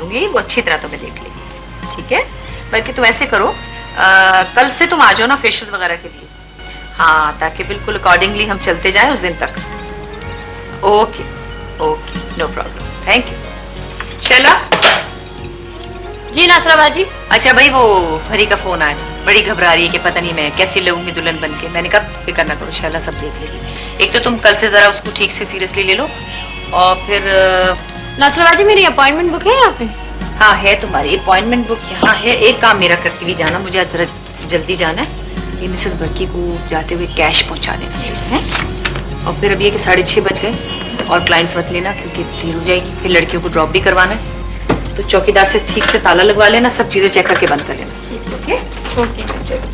दूंगी, वो अच्छी तरह तुम्हें देख लेगी, ठीक है? बल्कि तुम ऐसे करो, कल से तुम आ जाओ ना फेशियल वगैरह के लिए। हाँ, ताकि बिल्कुल अकॉर्डिंगली हम चलते जाएं उस दिन तक। Okay okay, no problem, thank you. Shaila. जी नासरा बाजी। अच्छा भाई, वो फरी का फोन आया, बड़ी घबरा रही है कि पता नहीं मैं कैसी लगूंगी दुल्हन बन के। मैंने कहा फिक्र ना करो, शैला सब देख लेगी। एक तो तुम कल से जरा उसको ठीक से सीरियसली ले लो, और फिर नासरा बाजी मेरी अपॉइंटमेंट बुक है यहाँ पे? हाँ है, तुम्हारी अपॉइंटमेंट बुक यहाँ है। एक काम मेरा करती हुई जाना, मुझे आज जरा जल्दी जाना है। ये मिसेस बर्की को जाते हुए कैश पहुँचा देना प्लीज, है? और फिर अभी ये कि 6:30 बज गए, और क्लाइंट्स मत लेना क्योंकि देर हो जाएगी। फिर लड़कियों को ड्रॉप भी करवाना है, तो चौकीदार से ठीक से ताला लगवा लेना, सब चीजें चेक करके बंद कर लेना। ओके ओके, चलो।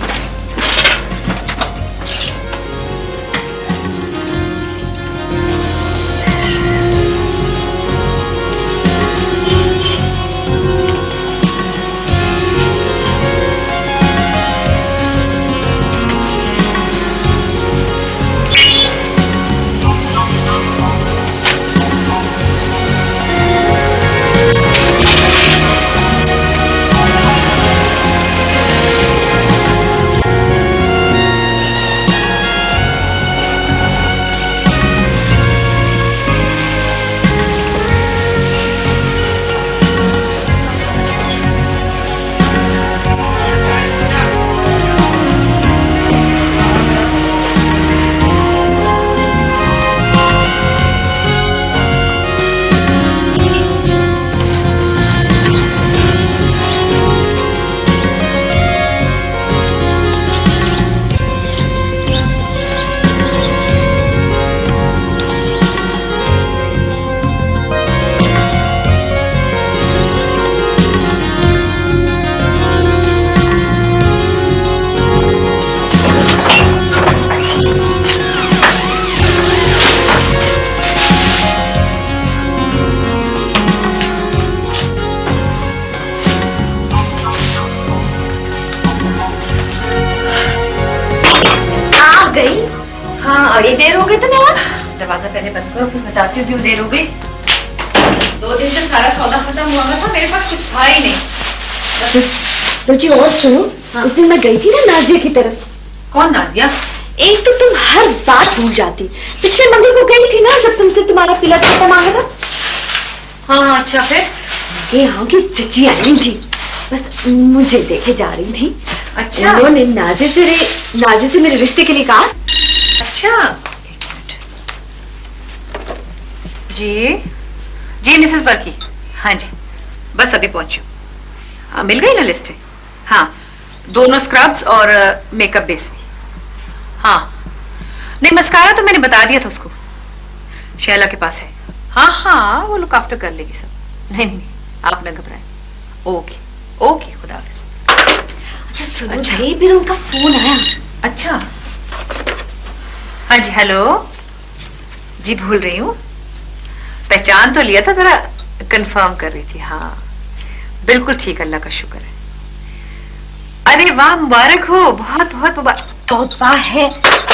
बड़ी देर हो गई तुम्हें आज। दरवाजा पहले बंद करो, कुछ बताती हूँ क्यों देर हो गई। 2 दिन से सारा सौदा खत्म हुआ था, मेरे पास कुछ था ही नहीं। रुचि और सुनो, उस दिन मैं गई थी ना नाजिया की तरफ। कौन नाजिया? एक तो तुम हर बात भूल जाती। पिछले मंदिर को गई थी ना जब तुमसे तुम्हारा पिला खाता मांगा था। हाँ अच्छा, फिर यहाँ की चची आई थी, बस मुझे देखे जा रही थी। अच्छा, उन्होंने नाजे से मेरे रिश्ते के लिए कहा। अच्छा, एक मिनट। जी मिसेस बर्की, हाँ जी, बस अभी पहुंची। हाँ, मिल गई ना लिस्ट? हाँ, दोनों स्क्रब्स और मेकअप बेस भी। हाँ नहीं, मस्कारा तो मैंने बता दिया था उसको, शैला के पास है। हाँ हाँ, वो लुक आफ्टर कर लेगी सब। नहीं, आप न घबराएं। ओके ओके, खुदा हाफिज। अच्छा सुनो, अच्छा फिर उनका फोन आया। अच्छा, हाँ जी, हेलो जी, भूल रही हूँ, पहचान तो लिया था, जरा कंफर्म कर रही थी। हाँ बिल्कुल ठीक, अल्लाह का शुक्र है। अरे वाह, मुबारक हो, बहुत बहुत मुबारक। तौबा है,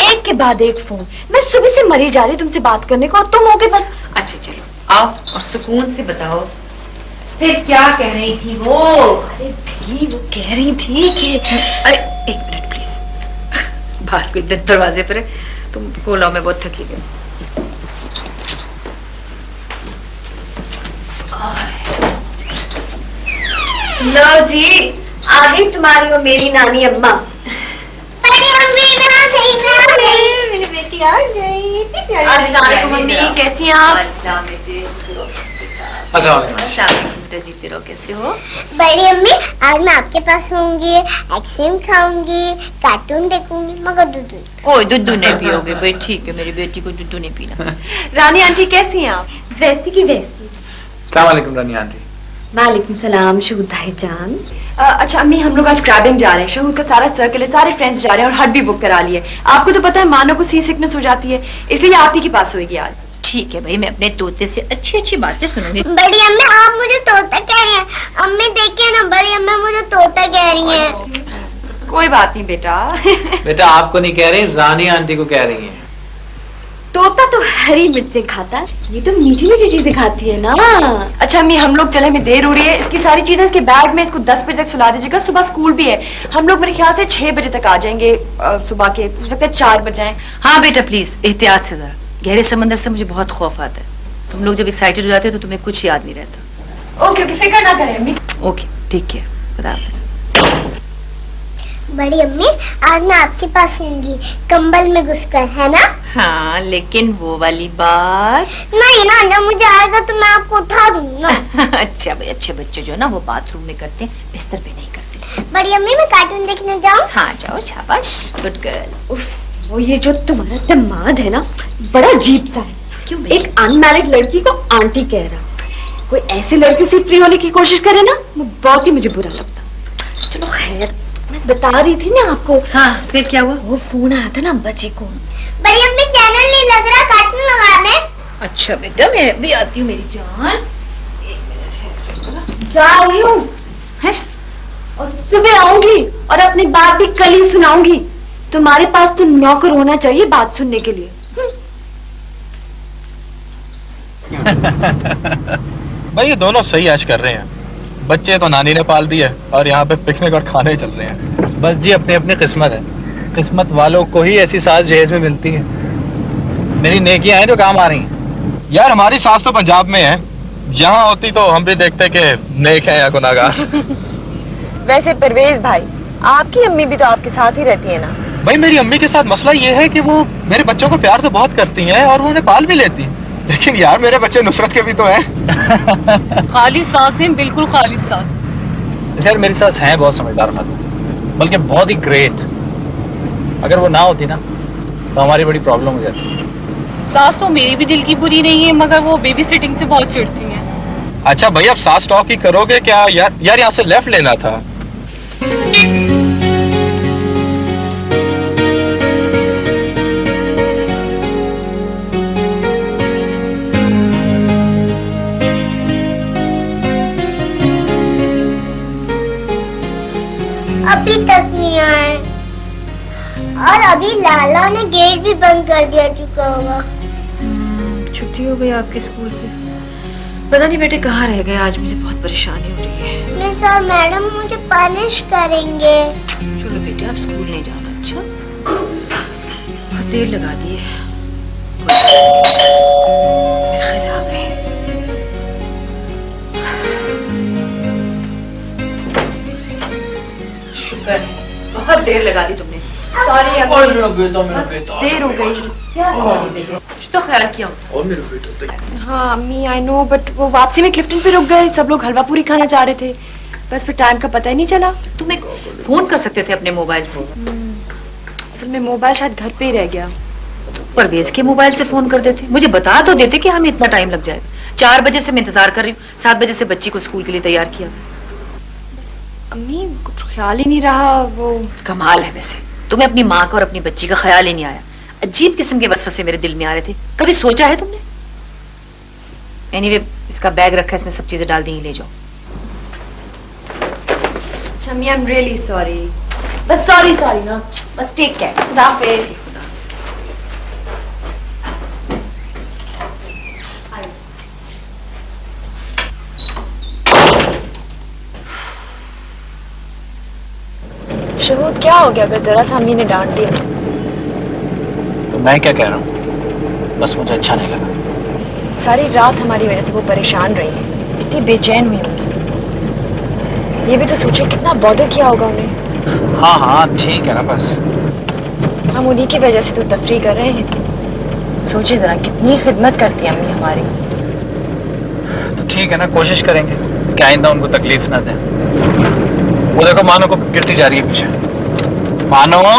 एक के बाद एक फोन। मैं सुबह से मरी जा रही तुमसे बात करने को, और तुम हो गए बस। अच्छा चलो आओ और सुकून से बताओ, फिर क्या कह रही थी वो? अरे भी वो कह रही थी कि अरे एक मिनट प्लीज, बाहर कोई दरवाजे पर है, तुम खोलो, मैं बहुत थकी हुई। लो जी, आ गई तुम्हारी और मेरी नानी अम्मा। बड़ी अम्मी आ गई, मेरी बेटी आ गई। अस्सलाम वालेकुम मम्मी, कैसी हैं आप? अस्सलाम वालेकुम, जीते रहो। कैसे हो? बड़ी अम्मी, आज मैं आपके पास होंगी, आइसक्रीम खाऊंगी, कार्टून देखूंगी, मगर दूध कोई दूध नहीं पियोगे भाई? ठीक है, मेरी बेटी को दूध नहीं पीना। रानी आंटी कैसी हैं आप? वैसी की वैसी। अस्सलाम वालेकुम रानी आंटी। वालेकुम सलाम शहूद भाईजान। अच्छा अम्मी, हम लोग आज क्रैबिंग जा रहे हैं, शहूद का सारा सर्कल है, सारे फ्रेंड्स जा रहे हैं और हट भी बुक करा लिए। आपको तो पता है मानो को सी सिकनेस हो जाती है, इसलिए आप ही के पास होगी आज। ठीक है भाई, मैं अपने तोते से अच्छी अच्छी बातें सुनूंगी। बड़ी अम्मी, आप मुझे तोता कह रही हैं। अम्मी देखिए ना, बड़ी अम्मी मुझे तोता कह रही हैं। कोई बात नहीं बेटा। बेटा आपको नहीं कह रही, रानी आंटी को कह रही है। तोता तो हरी मिर्चें खाता है, ये तो मीठी मीठी चीजें खाती है ना। अच्छा अम्मी हम लोग चले, हमें देर हो रही है। इसकी सारी चीजें इसके बैग में, इसको 10 बजे तक सुला दीजिएगा, सुबह स्कूल भी है। हम लोग मेरे ख्याल से 6 बजे तक आ जाएंगे, सुबह के हो सकता है 4 बजे आए। हाँ बेटा प्लीज एहतियात से जरा, गहरे समंदर से मुझे बहुत खौफ आता है। तुम लोग जब एक्साइटेड हो जाते हो तो तुम्हें कुछ याद नहीं रहता। ओके ओके, फिक्र ना करें अम्मी। ओके ठीक है, खुदा हाफिज। बड़ी अम्मी आज मैं आपके पास होंगी, कंबल में घुसकर, है ना? हाँ लेकिन वो वाली बात नहीं ना, जब मुझे आएगा तो मैं आपको उठा दूंगा। अच्छा भाई, अच्छे बच्चे जो है ना वो बाथरूम में करते हैं, बिस्तर पे नहीं करते। बड़ी अम्मी मैं कार्टून देखने जाऊँ? हाँ जाओ, शाबाश, गुड गर्ल। उफ, वो ये जो तुम्हारा दामाद है ना, बड़ा अजीब सा है। क्यों? एक अनमैरिड लड़की को आंटी कह रहा, कोई ऐसी लड़की से फ्री होने की कोशिश करे ना, वो बहुत ही मुझे बुरा लगता। चलो खैर, मैं बता रही थी ना आपको। हाँ फिर क्या हुआ? वो फोन आया था ना अब्बा जी को। बड़ी अम्मी चैनल नहीं लग रहा, कार्टून लगा दे। अच्छा बेटा मैं भी आती हूँ मेरी जान, एक मिनट जा रही हूँ है। और सुबह आऊंगी और अपनी बात भी कल ही सुनाऊंगी। तुम्हारे पास तो नौकर होना चाहिए बात सुनने के लिए। भाई ये दोनों सही ऐश कर रहे हैं। बच्चे तो नानी ने पाल दिए और यहाँ पे पिकनिक और खाने चल रहे हैं। बस जी अपनी अपनी किस्मत है, किस्मत वालों को ही ऐसी सास जहेज में मिलती है। मेरी नेकियां हैं जो काम आ रही हैं। यार हमारी सास तो पंजाब में है, जहाँ होती तो हम भी देखते कि नेक है या गुनाहगार। वैसे परवेज भाई, आपकी अम्मी भी तो आपके साथ ही रहती है ना? भाई मेरी अम्मी के साथ मसला ये है कि वो मेरे बच्चों को प्यार तो बहुत करती हैं और वो उन्हें पाल भी लेती हैं, लेकिन यार मेरे बच्चे नुसरत के भी तो हैं। खाली सास है, बिल्कुल खाली सास। यार मेरी सास है बहुत समझदार खातून, बल्कि बहुत ही ग्रेट। अगर वो ना होती ना तो हमारी बड़ी प्रॉब्लम हो जाती। सास तो मेरी भी दिल की बुरी नहीं है, मगर वो बेबी सिटिंग से बहुत चिढ़ती हैं। अच्छा भाई अब सास टॉक ही करोगे क्या? यार यहाँ से लेफ्ट लेना था। अभी तक नहीं आए, और अभी लाला ने गेट भी बंद कर दिया चुका होगा। छुट्टी हो गई आपके स्कूल से? पता नहीं बेटे कहाँ रह गए, आज मुझे बहुत परेशानी हो रही है। मिस और मैडम मुझे पनिश करेंगे। चलो बेटे आप स्कूल नहीं जाना। अच्छा बहुत देर लगा दी है, मेरे ख्याल आ गए। शुक्र है, बहुत देर लगा दी तुमने। सॉरी मेरा बेटा, देर हो गई। कुछ तो ख्याल किया। और मेरा बेटा हाँ अम्मी आई नो, बट वो वापसी में क्लिफ्टन पे रुक गए, सब लोग हलवा पूरी खाना चाह रहे थे, बस फिर टाइम का पता ही नहीं चला। तुम एक फोन कर सकते थे अपने मोबाइल से। असल में मोबाइल शायद घर पे ही रह गया। परवेज के मोबाइल से फोन कर देते, मुझे बता तो देते कि हमें इतना टाइम लग जाएगा। 4 बजे से मैं इंतजार कर रही हूँ, 7 बजे से बच्ची को स्कूल के लिए तैयार किया। अम्मी कुछ ख्याल ही नहीं रहा। वो कमाल है वैसे, तुम्हें अपनी माँ का और अपनी बच्ची का ख्याल ही नहीं आया। अजीब किस्म के वसवसे मेरे दिल में आ रहे थे, कभी सोचा है तुमने? एनीवे इसका बैग रखा है, इसमें सब चीजें डाल दी, ले जाओ। अच्छा अम्मी आई एम रियली सॉरी। बस सॉरी ना, बस टेक केयर। खुदा हाफिज। शहूद क्या हो गया अगर जरा सा अम्मी ने डांट दिया? तो मैं क्या कह रहा हूँ, बस मुझे अच्छा नहीं लगा। सारी रात हमारी वजह से वो परेशान रही है, कितनी बेचैन हुई होंगी। ये भी तो सोचे कितना बॉदर किया होगा उन्हें। हाँ ठीक है ना, बस हम उन्हीं की वजह से तो तफरी कर रहे हैं। सोचे जरा कितनी खिदमत करती है अम्मी हमारी। तो ठीक है ना, कोशिश करेंगे कि आइंदा उनको तकलीफ ना दें। वो देखो मानो को गिरती जा रही है पीछे। मानो लो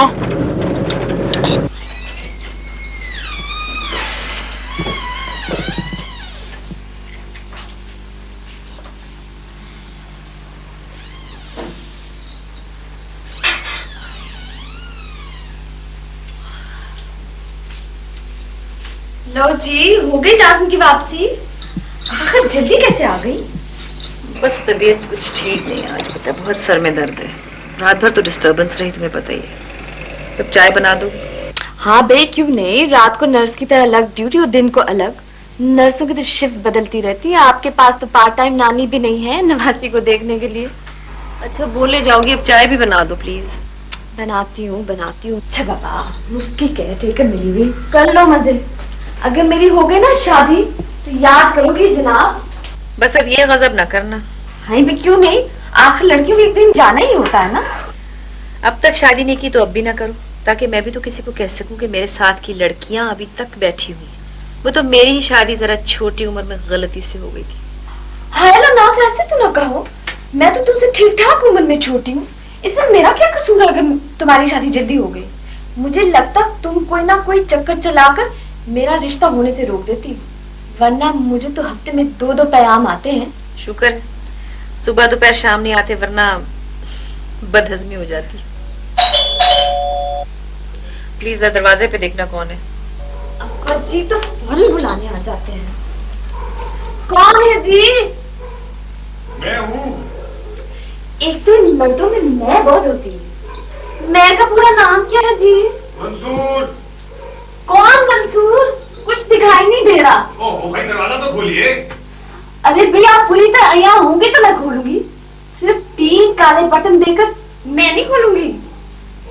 जी, हो गई जासन की वापसी। आखिर जल्दी कैसे आ गई? बस तबीयत कुछ ठीक नहीं आज, पता है बहुत सर में दर्द है। रात भर तो डिस्टर्बेंस रही, तुम्हें पता ही है। कब चाय बना दो? हाँ बे, क्यों नहीं। रात को नर्स की तरह अलग ड्यूटी और दिन को अलग। नर्सों की तो शिफ्ट बदलती रहती है। आपके पास तो पार्ट टाइम नानी भी नहीं है नवासी को देखने के लिए। अच्छा बोले जाओगी, अब चाय भी बना दो प्लीज। बनाती हूँ। अच्छा बाबा, मुफ्ती केयरटेकर मिली हुई, कर लो मजे। अगर मेरी हो गई ना शादी तो याद करोगी जनाब। बस अब ये गजब ना करना। हाँ भी क्यों नहीं, आखिर लड़कियों को एक दिन जाना ही होता है ना। अब तक शादी नहीं की तो अब भी ना करो, ताकि मैं भी तो किसी को कह सकूं कि मेरे साथ की लड़कियां अभी तक बैठी हुई हैं। वो तो मेरी ही शादी जरा छोटी उम्र में गलती से हो गई थी। हाय लो नाज, ऐसे तो ना कहो। मैं तो तुमसे ठीक ठाक उम्र में छोटी हूँ। इसमें मेरा क्या कसूर है अगर तुम्हारी शादी जल्दी हो गई। मुझे लगता तुम कोई ना कोई चक्कर चलाकर मेरा रिश्ता होने से रोक देती, वरना मुझे तो हफ्ते में 2-2 पैगाम आते हैं। शुक्र है सुबह दोपहर शाम नहीं आते, वरना बदहजमी हो जाती। प्लीज दरवाजे पे देखना कौन है। अक्का जी तो फौरन बुलाने आ जाते हैं। कौन है जी? मैं हूँ। एक तो इन मर्दों में मैं बहुत होती है। मैं का पूरा नाम क्या है जी? मंसूर। कौन मंसूर? कुछ दिखाई नहीं दे रहा। ओह भाई, दरवाजा तो खोलिए। अरे भैया, आप पूरी तरह यहाँ होंगे तो मैं खोलूंगी। सिर्फ 3 काले बटन देकर मैं नहीं खोलूंगी।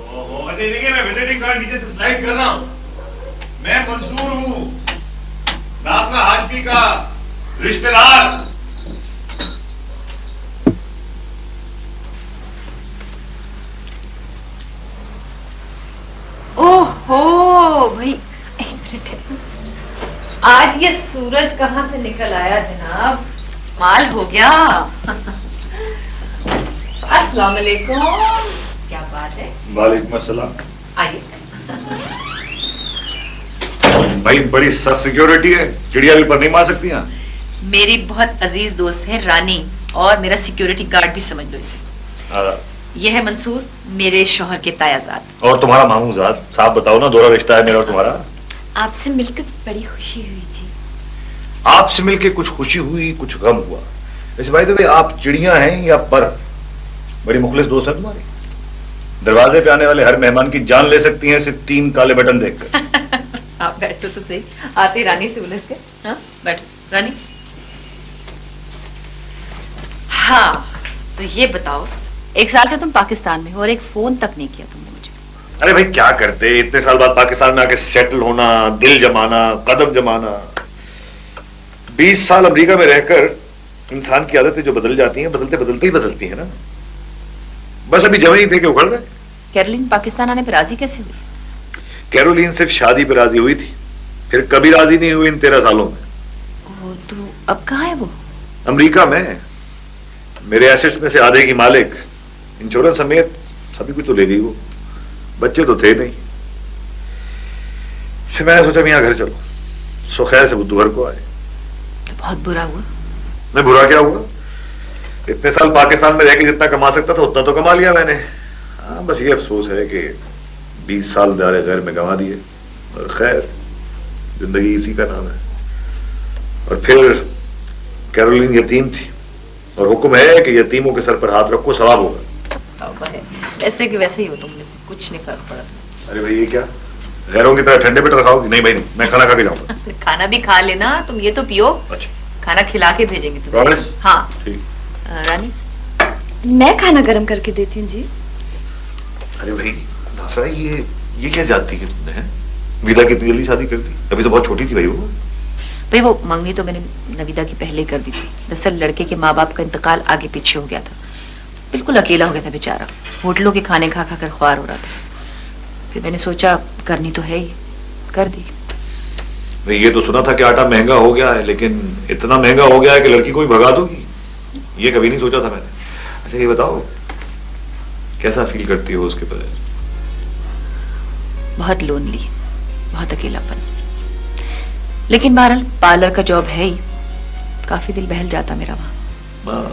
ओह, अच्छा देखिए, मैं विजिटिंग कार्ड नीचे से स्लाइड कर रहा हूँ। मैं मंसूर हूँ, नासरा हाशमी का रिश्तेदार। ओहो भाई, एक मिनट। आज ये सूरज कहाँ से निकल आया जनाब, माल हो गया। अस्सलाम वालेकुम। क्या बात है? वालेकुम अस्सलाम। आइए। भाई बड़ी सख्त सिक्योरिटी है, चिड़िया भी पर नहीं मार सकती हैं। मेरी बहुत अजीज दोस्त है रानी, और मेरा सिक्योरिटी गार्ड भी समझ लो इसे। यह है मंसूर, मेरे शौहर के तायाजाद। और तुम्हारा मामूजाद। साहब बताओ ना, दोहरा रिश्ता है मेरा और तुम्हारा। आपसे मिलकर बड़ी खुशी हुई जी। आपसे मिलके कुछ खुशी हुई, कुछ गम हुआ। वैसे भाई तो आप चिड़िया हैं या पर? बड़ी मुखलिस दोस्त है तुम्हारी। दरवाजे पे आने वाले हर मेहमान की जान ले सकती हैं सिर्फ 3 काले बटन देखकर। आप बैठो तो सही, आते रानी से उलझ के। हाँ बैठो रानी। हाँ तो ये बताओ, 1 साल से तुम पाकिस्तान में हो और एक फोन तक नहीं किया तुमने मुझे। अरे भाई क्या करते, इतने साल बाद पाकिस्तान में आके सेटल होना, दिल जमाना, कदम जमाना। 20 साल अमेरिका में रहकर इंसान की आदतें जो बदल जाती हैं, बदलते बदलते ही बदलती हैं ना। बस अभी जमे ही थे कि उखड़ गए। कैरोलिन पाकिस्तान आने पर राजी कैसे हुई? कैरोलिन सिर्फ शादी पर राजी हुई थी, फिर कभी राजी नहीं हुई इन 13 सालों में। ओह, तो अब कहाँ है वो? अमेरिका में। मेरे एसेट्स में से आधे की मालिक, इंश्योरेंस समेत सभी कुछ तो ले गई वो। बच्चे तो थे नहीं। फिर मैंने सोचा यहाँ घर चलो, सो खैर से बुधवार को आए। तो बहुत बुरा हुआ। मैं बुरा क्या हुआ? इतने साल पाकिस्तान में रह के जितना कमा सकता था उतना तो कमा लिया मैंने। हाँ बस ये अफसोस है कि 20 साल दारे गैर में गंवा दिए। और खैर जिंदगी इसी का नाम है। और फिर कैरोलिन यतीम थी, और हुक्म है कि यतीमों के सर पर हाथ रखो, सवाब होगा। ऐसे कि वैसे ही हो तुम में से, कुछ नहीं फर्क पड़ा। अरे भाई ये क्या, गैरों की तरह ठंडे पे रखाओगी? नहीं भाई नहीं, मैं खाना खा के जाऊंगा। खाना भी खा लेना, तुम ये तो पियो। अच्छा, खाना खिला के भेजेंगे तुम्हें। Promise? हाँ ठीक। रानी, मैं खाना गर्म करके देती हूँ जी। अरे भाई नासरा, ये क्या जाती है तुमने? हैं? विदा की इतनी जल्दी शादी कर दी? अभी तो बहुत छोटी थी भाई वो। भाई वो मंगनी तो मैंने नविदा की पहले कर दी थी। दरअसल लड़के के माँ बाप का इंतकाल आगे पीछे हो गया था, बिल्कुल अकेला हो गया था बेचारा। होटलों के खाने खा खा कर ख्वार हो रहा था। फिर मैंने सोचा करनी तो है ही, कर दी। मैं ये तो सुना था कि आटा महंगा हो गया है, लेकिन इतना महंगा हो गया है कि लड़की को भी भगा दोगी, ये कभी नहीं सोचा था मैंने। अच्छा ये बताओ, कैसा फील करती हो उसके बगैर? बहुत लोनली, बहुत अकेलापन। लेकिन बहरहाल पार्लर का जॉब है ही, काफी दिल बहल जाता मेरा वहां।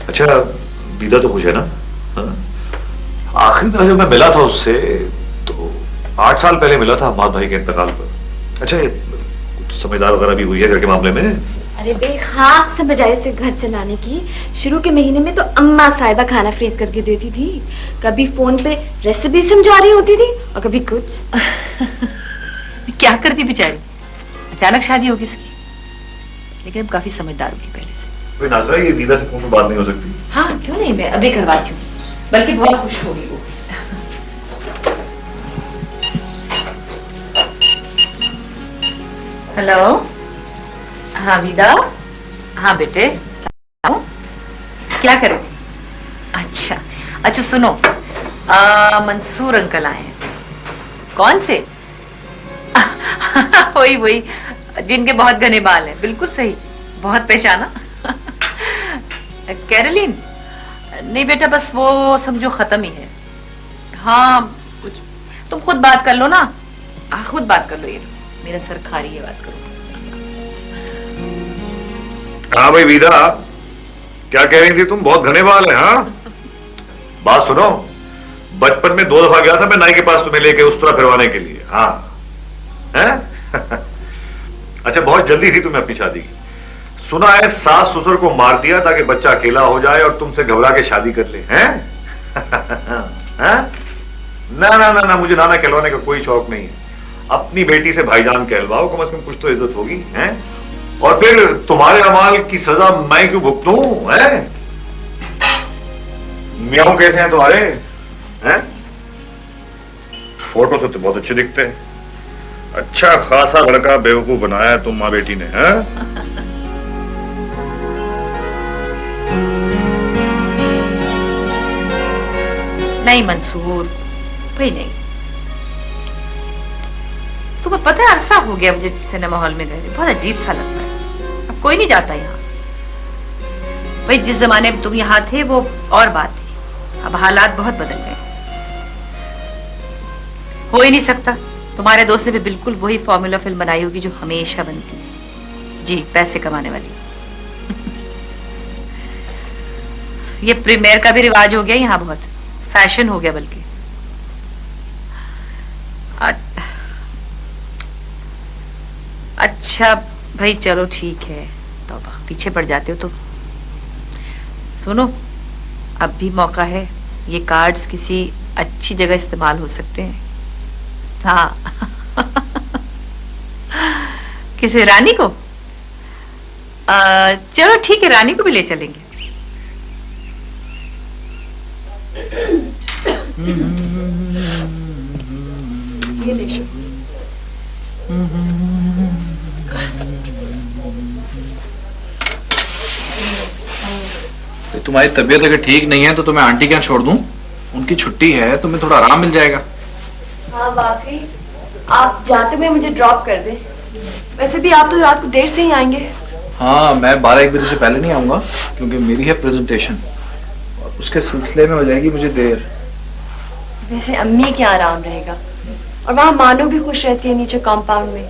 अच्छा विदा तो खुश है ना? आखिरी दफा जब मैं मिला था उससे तो 8 साल पहले मिला था, माद भाई के इंतकाल पर। अच्छा कुछ समझदार वगैरह भी हुई है घर के मामले में? अरे बेखाक से बजाय से घर चलाने की, शुरू के महीने में तो अम्मा साहिबा खाना फ्रीज करके देती थी, कभी फोन पे रेसिपी समझा रही होती थी और कभी कुछ। क्या करती बेचारी, अचानक शादी होगी उसकी, लेकिन अब काफी समझदार होगी पहले से। कोई नाज़रा, ये वीदा से फोन पे बात नहीं हो सकती? हाँ क्यों नहीं, मैं अभी करवाती हूँ, बल्कि बहुत खुश होगी वो। हेलो, हाँ वीदा, हाँ बेटे, क्या कर रही थी? अच्छा अच्छा सुनो, मंसूर अंकल आए हैं। कौन से? वही वही जिनके बहुत घने बाल हैं, बिल्कुल सही, बहुत पहचाना। कैरोलिन? नहीं बेटा, बस वो समझो खत्म ही है। हाँ कुछ तुम खुद बात कर लो ना, खुद बात कर लो, ये मेरा सर खा रही है, बात करो। हाँ भाई वीदा, क्या कह रही थी तुम? बहुत घने बाल है। हाँ बात सुनो, बचपन में 2 दफा गया था मैं नाई के पास तुम्हें लेके उस तरह फिरवाने के लिए। हाँ है? अच्छा, बहुत जल्दी थी तुम्हें अपनी शादी की। सुना है सास ससुर को मार दिया ताकि बच्चा अकेला हो जाए और तुमसे घबरा के शादी कर ले। हैं? ना ना ना ना, मुझे नाना कहलवाने का कोई शौक नहीं है। अपनी बेटी से भाईजान कहलवाओ, कम से कम कुछ तो इज्जत होगी। हैं? और फिर तुम्हारे अमाल की सजा मैं क्यों भुगतूं? हैं? मियाँ कैसे हैं तुम्हारे? हैं? फोटो से तो बहुत अच्छे दिखते हैं। अच्छा खासा लड़का बेवकूफ बनाया तुम माँ बेटी ने। हैं? नहीं मंसूर, भाई नहीं, तुम्हें पता है अरसा हो गया मुझे सिनेमा हॉल में गए, बहुत अजीब सा लगता है। अब कोई नहीं जाता यहाँ। भाई जिस जमाने में तुम यहाँ थे वो और बात थी, अब हालात बहुत बदल गए। हो ही नहीं सकता, तुम्हारे दोस्त ने भी बिल्कुल वही फॉर्मूला फिल्म बनाई होगी जो हमेशा बनती है। जी, पैसे कमाने वाली। ये प्रीमियर का भी रिवाज हो गया यहाँ, बहुत फैशन हो गया बल्कि। अच्छा भाई चलो ठीक है, तो पीछे पड़ जाते हो तो सुनो, अब भी मौका है, ये कार्ड्स किसी अच्छी जगह इस्तेमाल हो सकते हैं। हाँ किसी रानी को? चलो ठीक है, रानी को भी ले चलेंगे। ये ले शो। तुम्हारी तबीयत अगर ठीक नहीं है तो तुम्हें आंटी क्या छोड़ दूं? उनकी छुट्टी है, तुम्हें थोड़ा आराम मिल जाएगा। हाँ वाकई, आप जाते हुए मुझे ड्रॉप कर दे। वैसे भी आप तो रात को देर से ही आएंगे। हाँ, मैं 12-1 बजे से पहले नहीं आऊंगा क्योंकि मेरी है प्रेजेंटेशन और उसके सिलसिले में हो जाएगी मुझे देर। वैसे अम्मी क्या आराम रहेगा, और वहाँ मानो भी खुश रहती है नीचे कंपाउंड में।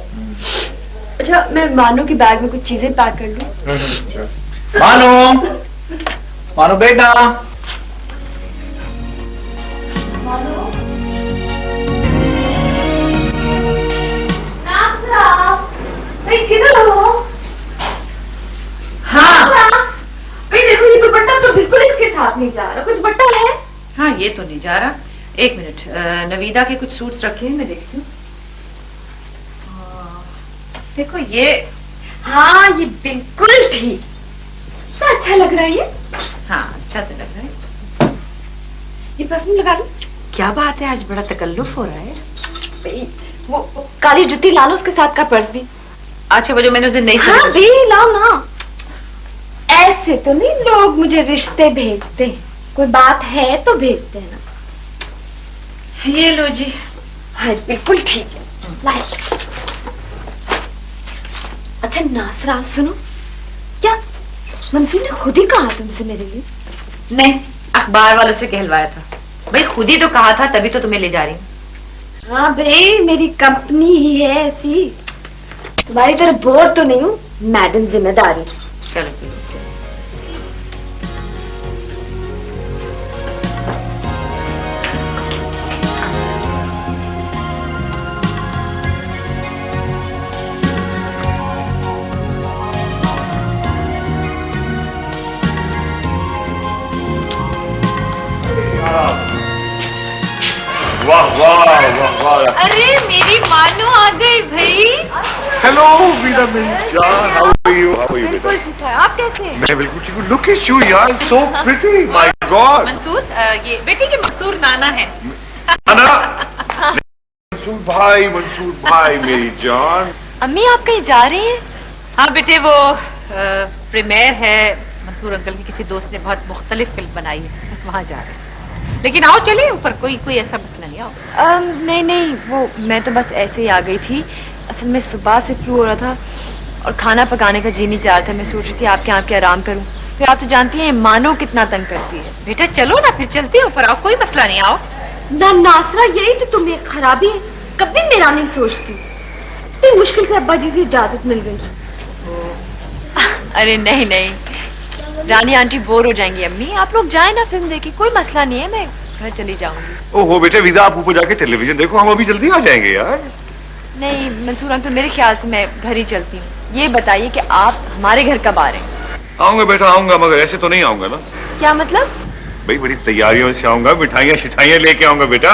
अच्छा, मैं मानो के बैग में कुछ चीजें पैक कर लूं। मानो, मानो बेटा। किधर हो? हाँ भाई देखो, ये दुपट्टा तो बिल्कुल इसके साथ नहीं जा रहा। कोई दुपट्टा है? हाँ, ये तो नहीं जा रहा। एक मिनट, नवीदा के कुछ सूट्स रखे हैं, मैं देखती हूँ। देखो ये, हाँ ये बिल्कुल ठीक, तो अच्छा लग रहा है ये। हाँ अच्छा तो लग रहा है। ये परफ्यूम लगा लो। क्या बात है, आज बड़ा तकल्लुफ हो रहा है। भाई, वो काली जुत्ती ला लो, उसके साथ का पर्स भी। अच्छा, वो जो मैंने उस दिन नहीं हाँ भी लाओ ना। ऐसे तो नहीं लोग मुझे रिश्ते भेजते, कोई बात है तो भेजते हैं ना। ये लो जी। हाँ बिल्कुल ठीक है, लाए। अच्छा नासरा सुनो, क्या मंसूर ने खुद ही कहा तुमसे मेरे लिए? नहीं, अखबार वालों से कहलवाया था। भाई खुद ही तो कहा था, तभी तो तुम्हें ले जा रही हूँ। हाँ भाई, मेरी कंपनी ही है ऐसी, तुम्हारी तरह बोर तो नहीं हूँ, मैडम जिम्मेदारी। चलो चलो। वाह वाह वाह वाह। अरे मेरी मानो आ गई भाई। हेलो वीरा मेरी जान, how are you? How are you बेटा? बिल्कुल ठीक है, आप कैसे हैं? मैं बिल्कुल ठीक हूँ। लुक एट यू यार, so pretty, my god. Mansoor, ये बेटी के मंसूर नाना है। नाना, मंसूर भाई मेरी जान। अम्मी आप कहीं जा रही हैं? हाँ बेटे, वो प्रीमियर है मंसूर अंकल की, किसी दोस्त ने बहुत मुख्तलिफ फिल्म बनाई है, वहाँ जा रहे हैं। लेकिन आओ चले ऊपर, कोई ऐसा मसला नहीं, आओ। नहीं नहीं, वो मैं तो बस ऐसे ही आ गई थी। असल में सुबह से फ्लू हो रहा था और खाना पकाने का जी नहीं चाह रहा था। मैं सोच रही थी आपके यहाँ के आराम करूँ। फिर आप तो जानती हैं मानो कितना तंग करती है। बेटा चलो ना, फिर चलते हैं ऊपर, आओ, कोई मसला नहीं, आओ। ना नासरा, यही तो तुम्हें खराबी है, कभी मेरा नहीं सोचती। इतनी मुश्किल से अब्बा जी से इजाजत मिल गई। अरे नहीं नहीं, रानी आंटी बोर हो जाएंगी। अम्मी आप लोग जाए ना फिल्म देखी, कोई मसला नहीं है, मैं घर चली जाऊंगी। ओहो बेटे विदा, आप ऊपर जाके टेलीविजन देखो, हम अभी जल्दी आ जाएंगे यार। नहीं मंसूर अंकल, मेरे ख्याल से मैं घर ही चलती हूँ। ये बताइए कि आप हमारे घर कब आ रहे हैं? आऊंगा बेटा आऊंगा, मगर ऐसे तो नहीं आऊंगा ना। क्या मतलब? भाई बड़ी तैयारियों से आऊंगा, मिठाइयाँ शिठाइयाँ लेके आऊंगा बेटा।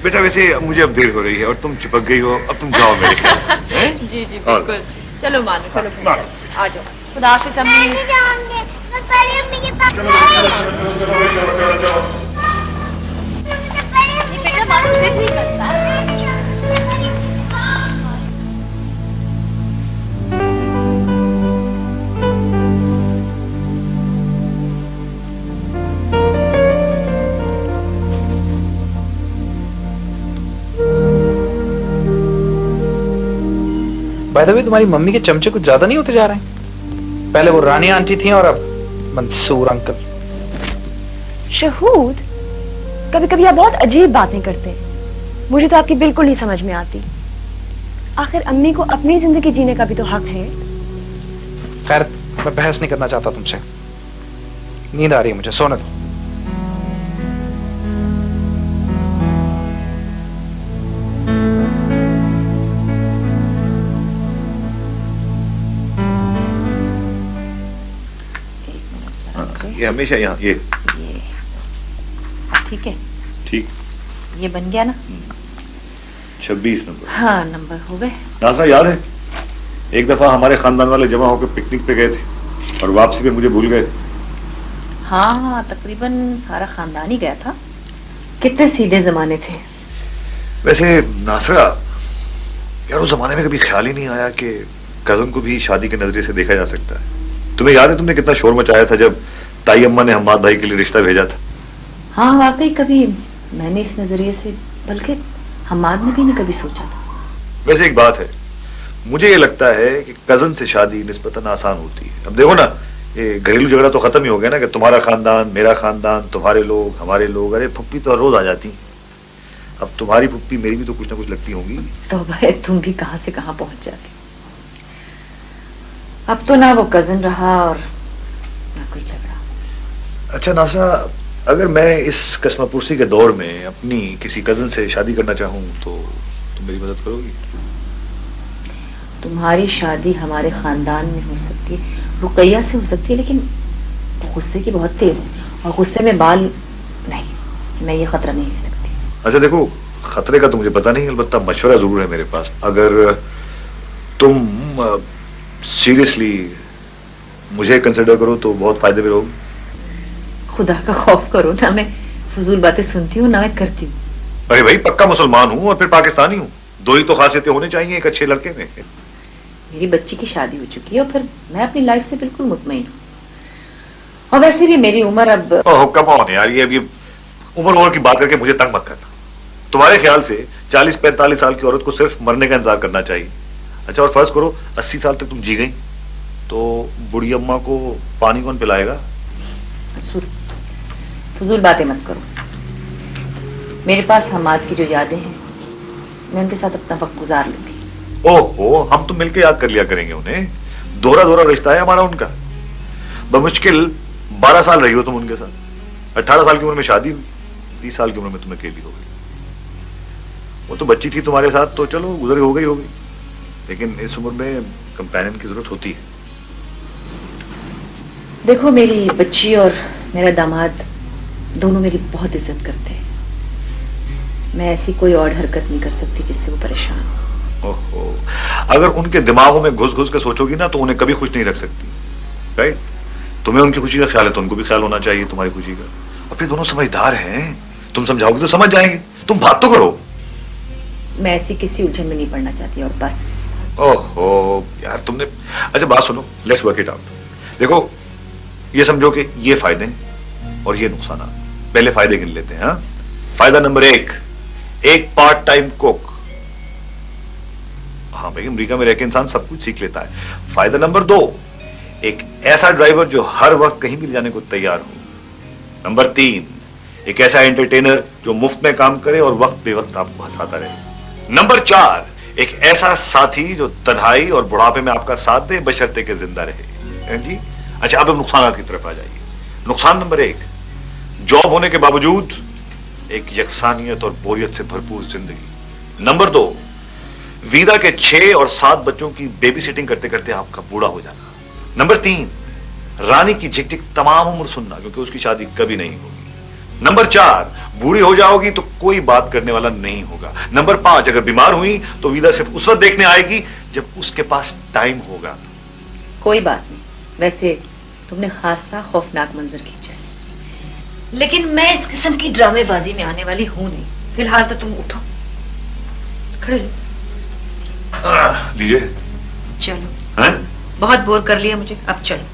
बेटा वैसे मुझे अब देर हो रही है और तुम चिपक गई हो, अब तुम जाओ मेरे ख्याल से। जी जी बिल्कुल। चलो मानो, चलो आ जाओ। खुदा हाफिज़ अम्मी। मैं भी जाऊंगी, मैं बड़ी अम्मी के पास। बेटा मानो जिद नहीं करता। बाय द वे, तुम्हारी मम्मी के चमचे कुछ ज्यादा नहीं होते जा रहे हैं? पहले वो रानी आंटी थी और अब मंसूर अंकल। शहूद, कभी कभी आप बहुत अजीब बातें करते हैं, मुझे तो आपकी बिल्कुल नहीं समझ में आती। आखिर अम्मी को अपनी जिंदगी जीने का भी तो हक है। खैर, मैं बहस नहीं करना चाहता तुमसे, नींद आ रही है मुझे, सोने दो। ये हमेशा यहाँ ये ठीक है, ठीक, ये बन गया ना? 26 नंबर। हाँ, नंबर हो गए। नाज़रा याद है एक दफा हमारे खानदान वाले जमा होकर पिकनिक पे गए थे और वापसी पे मुझे भूल गए थे। हाँ, तकरीबन सारा खानदान ही गया था। कितने सीधे जमाने थे। वैसे नासरा यार, उस जमाने में कभी ख्याल ही नहीं आया कि कजन को भी शादी के नजरिए से देखा जा सकता है। तुम्हें याद है तुमने कितना शोर मचाया था जब ताई अम्मा ने हम्माद भाई के लिए रिश्ता भेजा था? हाँ वाकई, कभी मैंने इस नजरिए से, बल्कि हम्माद ने भी नहीं कभी सोचा था। वैसे एक बात है, मुझे ये लगता है कि कजन से शादी निस्बतन आसान होती है। अब देखो ना, ये घरेलू झगड़ा तो खत्म ही हो गया ना कि तुम्हारा खानदान मेरा खानदान, तुम्हारे लोग हमारे लोग। अरे फुप्पी तो रोज आ जाती हैं, अब तुम्हारी फुप्पी मेरी भी तो कुछ ना कुछ लगती होंगी। तो भाई तुम भी कहां से कहां पहुंच जाती। अब तो ना वो कजन रहा और ना कोई झगड़ा। अच्छा नासरा, अगर मैं इस कस्मापुरसी के दौर में अपनी किसी कजन से शादी करना चाहूँ तो तुम मेरी मदद करोगी? तुम्हारी शादी हमारे खानदान में हो सकती है, रुकैया से हो सकती है, लेकिन वो गुस्से की बहुत तेज है और गुस्से में बाल नहीं, मैं ये खतरा नहीं ले सकती। अच्छा देखो, खतरे का तो मुझे पता नहीं, अलबत्ता मशवरा जरूर है मेरे पास। अगर तुम सीरियसली मुझे कंसिडर करो तो बहुत फायदे में रहोगे। खुदा का खौफ करो, ना मैं फजूल बातें सुनती हूँ ना मैं करती हूँ। अरे भाई, पक्का मुसलमान हूँ और फिर पाकिस्तानी हूँ, दो ही तो खासियतें होनी चाहिए एक अच्छे लड़के में। मेरी बच्ची की शादी हो चुकी है और फिर मैं अपनी लाइफ से बिल्कुल मुतमईन हूँ। और वैसे भी मेरी उम्र अब ओह कम ऑन यार, ये उम्र की बात करके मुझे तंग मत करना। तुम्हारे ख्याल से 40-45 साल की औरत को सिर्फ मरने का इंतजार करना चाहिए। अच्छा, और फर्ज करो 80 साल तक तुम जी गई तो बुढ़ी अम्मा को पानी कौन पिलाएगा? फजूल बातें मत करो। मेरे पास हमाद की जो यादें हैं, मैं उनके साथ अपना वक्त गुजार लूंगी। ओहो, हम तो मिलके याद कर लिया करेंगे उन्हें। दोहरा दोहरा रिश्ता है हमारा उनका। बमुश्किल 12 साल रही हो तुम उनके साथ। 18 साल की उम्र में शादी हुई, 30 साल की उम्र में तुम अकेली हो गई। वो तो बच्ची थी तुम्हारे साथ तो चलो गुजर हो गई, लेकिन इस उम्र में कंपेनियन की जरूरत होती है। देखो, मेरी बच्ची और मेरा दामाद दोनों मेरी बहुत इज्जत करते हैं, मैं ऐसी कोई और हरकत नहीं कर सकती जिससे वो परेशान हो। ओहो, अगर उनके दिमागों में घुस घुस के सोचोगी ना तो उन्हें कभी खुश नहीं रख सकती। राइट? तुम्हें उनकी खुशी का ख्याल है तो उनको भी ख्याल होना चाहिए तुम्हारी खुशी का। और फिर दोनों समझदार हैं, तुम समझाओगी तो समझ जाएंगे। तुम बात तो करो। मैं ऐसी किसी उलझन में नहीं पड़ना चाहती और बस। ओहो यार तुमने, अच्छा बात सुनो, लेट्स वर्क इट आउट। देखो ये समझो कि ये फायदे और ये नुकसान। पहले फायदे गिन लेते हैं। हाँ, फायदा नंबर 1, एक पार्ट टाइम कुक। हाँ भाई, अमेरिका में रहकर इंसान सब कुछ सीख लेता है। फायदा नंबर 2, एक ऐसा ड्राइवर जो हर वक्त कहीं भी जाने को तैयार हो। नंबर 3, एक ऐसा एंटरटेनर जो मुफ्त में काम करे और वक्त बेवक्त आपको हंसाता रहे। नंबर 4, एक ऐसा साथी जो तन्हाई और बुढ़ापे में आपका साथ दे बशर्ते के जिंदा रहे। जी अच्छा, अब नुकसान की तरफ आ जाइए। नुकसान नंबर 1, जॉब होने के बावजूद एक यकसानियत और बोरियत से भरपूर जिंदगी। नंबर 2, वीदा के 6 और 7 बच्चों की बेबी सिटिंग करते करते आपका बूढ़ा हो जाना। नंबर 3, रानी की झिकझिक तमाम उम्र सुनना क्योंकि उसकी शादी कभी नहीं होगी। नंबर 4, बूढ़ी हो जाओगी तो कोई बात करने वाला नहीं होगा। नंबर 5, अगर बीमार हुई तो वीदा सिर्फ उस वक्त देखने आएगी जब उसके पास टाइम होगा। कोई बात नहीं, वैसे तुमने खासा खौफनाक मंजर खींचा है, लेकिन मैं इस किस्म की ड्रामेबाजी में आने वाली हूं नहीं। फिलहाल तो तुम उठो, खड़े लीजिए। चलो। हैं? बहुत बोर कर लिया मुझे, अब चलो।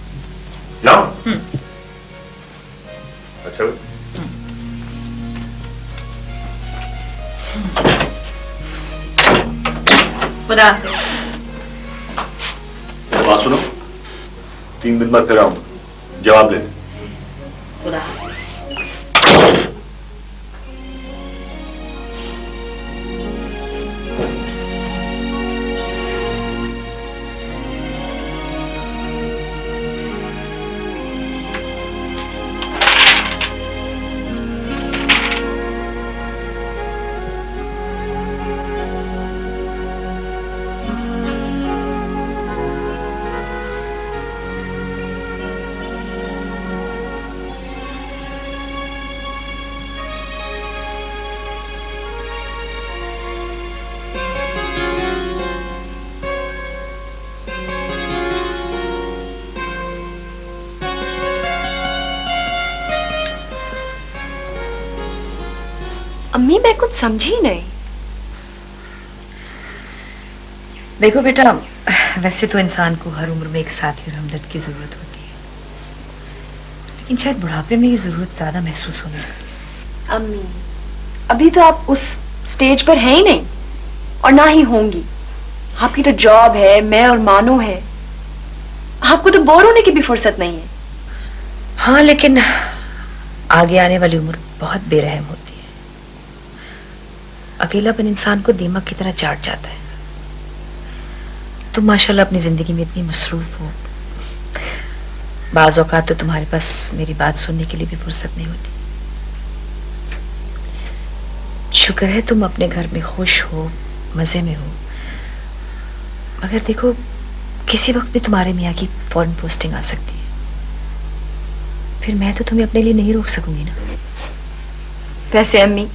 जाओ। अच्छा खुदा हाफिज। बात सुनो, 3 दिन बाद फिर आऊंगा, जवाब ले। खुदा हाफिज। अम्मी मैं कुछ समझी नहीं। देखो बेटा, वैसे तो इंसान को हर उम्र में एक साथी और हमदर्द की जरूरत होती है, लेकिन शायद बुढ़ापे में ये जरूरत ज्यादा महसूस होने लगी। अम्मी अभी तो आप उस स्टेज पर हैं ही नहीं और ना ही होंगी। आपकी तो जॉब है, मैं और मानो है, आपको तो बोर होने की भी फुर्सत नहीं है। हाँ, लेकिन आगे आने वाली उम्र बहुत बेरहम होती है। अकेलापन इंसान को दीमक की तरह चाट जाता है। तुम माशाल्लाह अपनी जिंदगी में इतनी मसरूफ हो, बाज़ औक़ात तो तुम्हारे पास मेरी बात सुनने के लिए भी फुर्सत नहीं होती। शुक्र है तुम अपने घर में खुश हो, मजे में हो, मगर देखो किसी वक्त भी तुम्हारे मियाँ की फौरन पोस्टिंग आ सकती है, फिर मैं तो तुम्हें अपने लिए नहीं रोक सकूंगी ना। वैसे अम्मी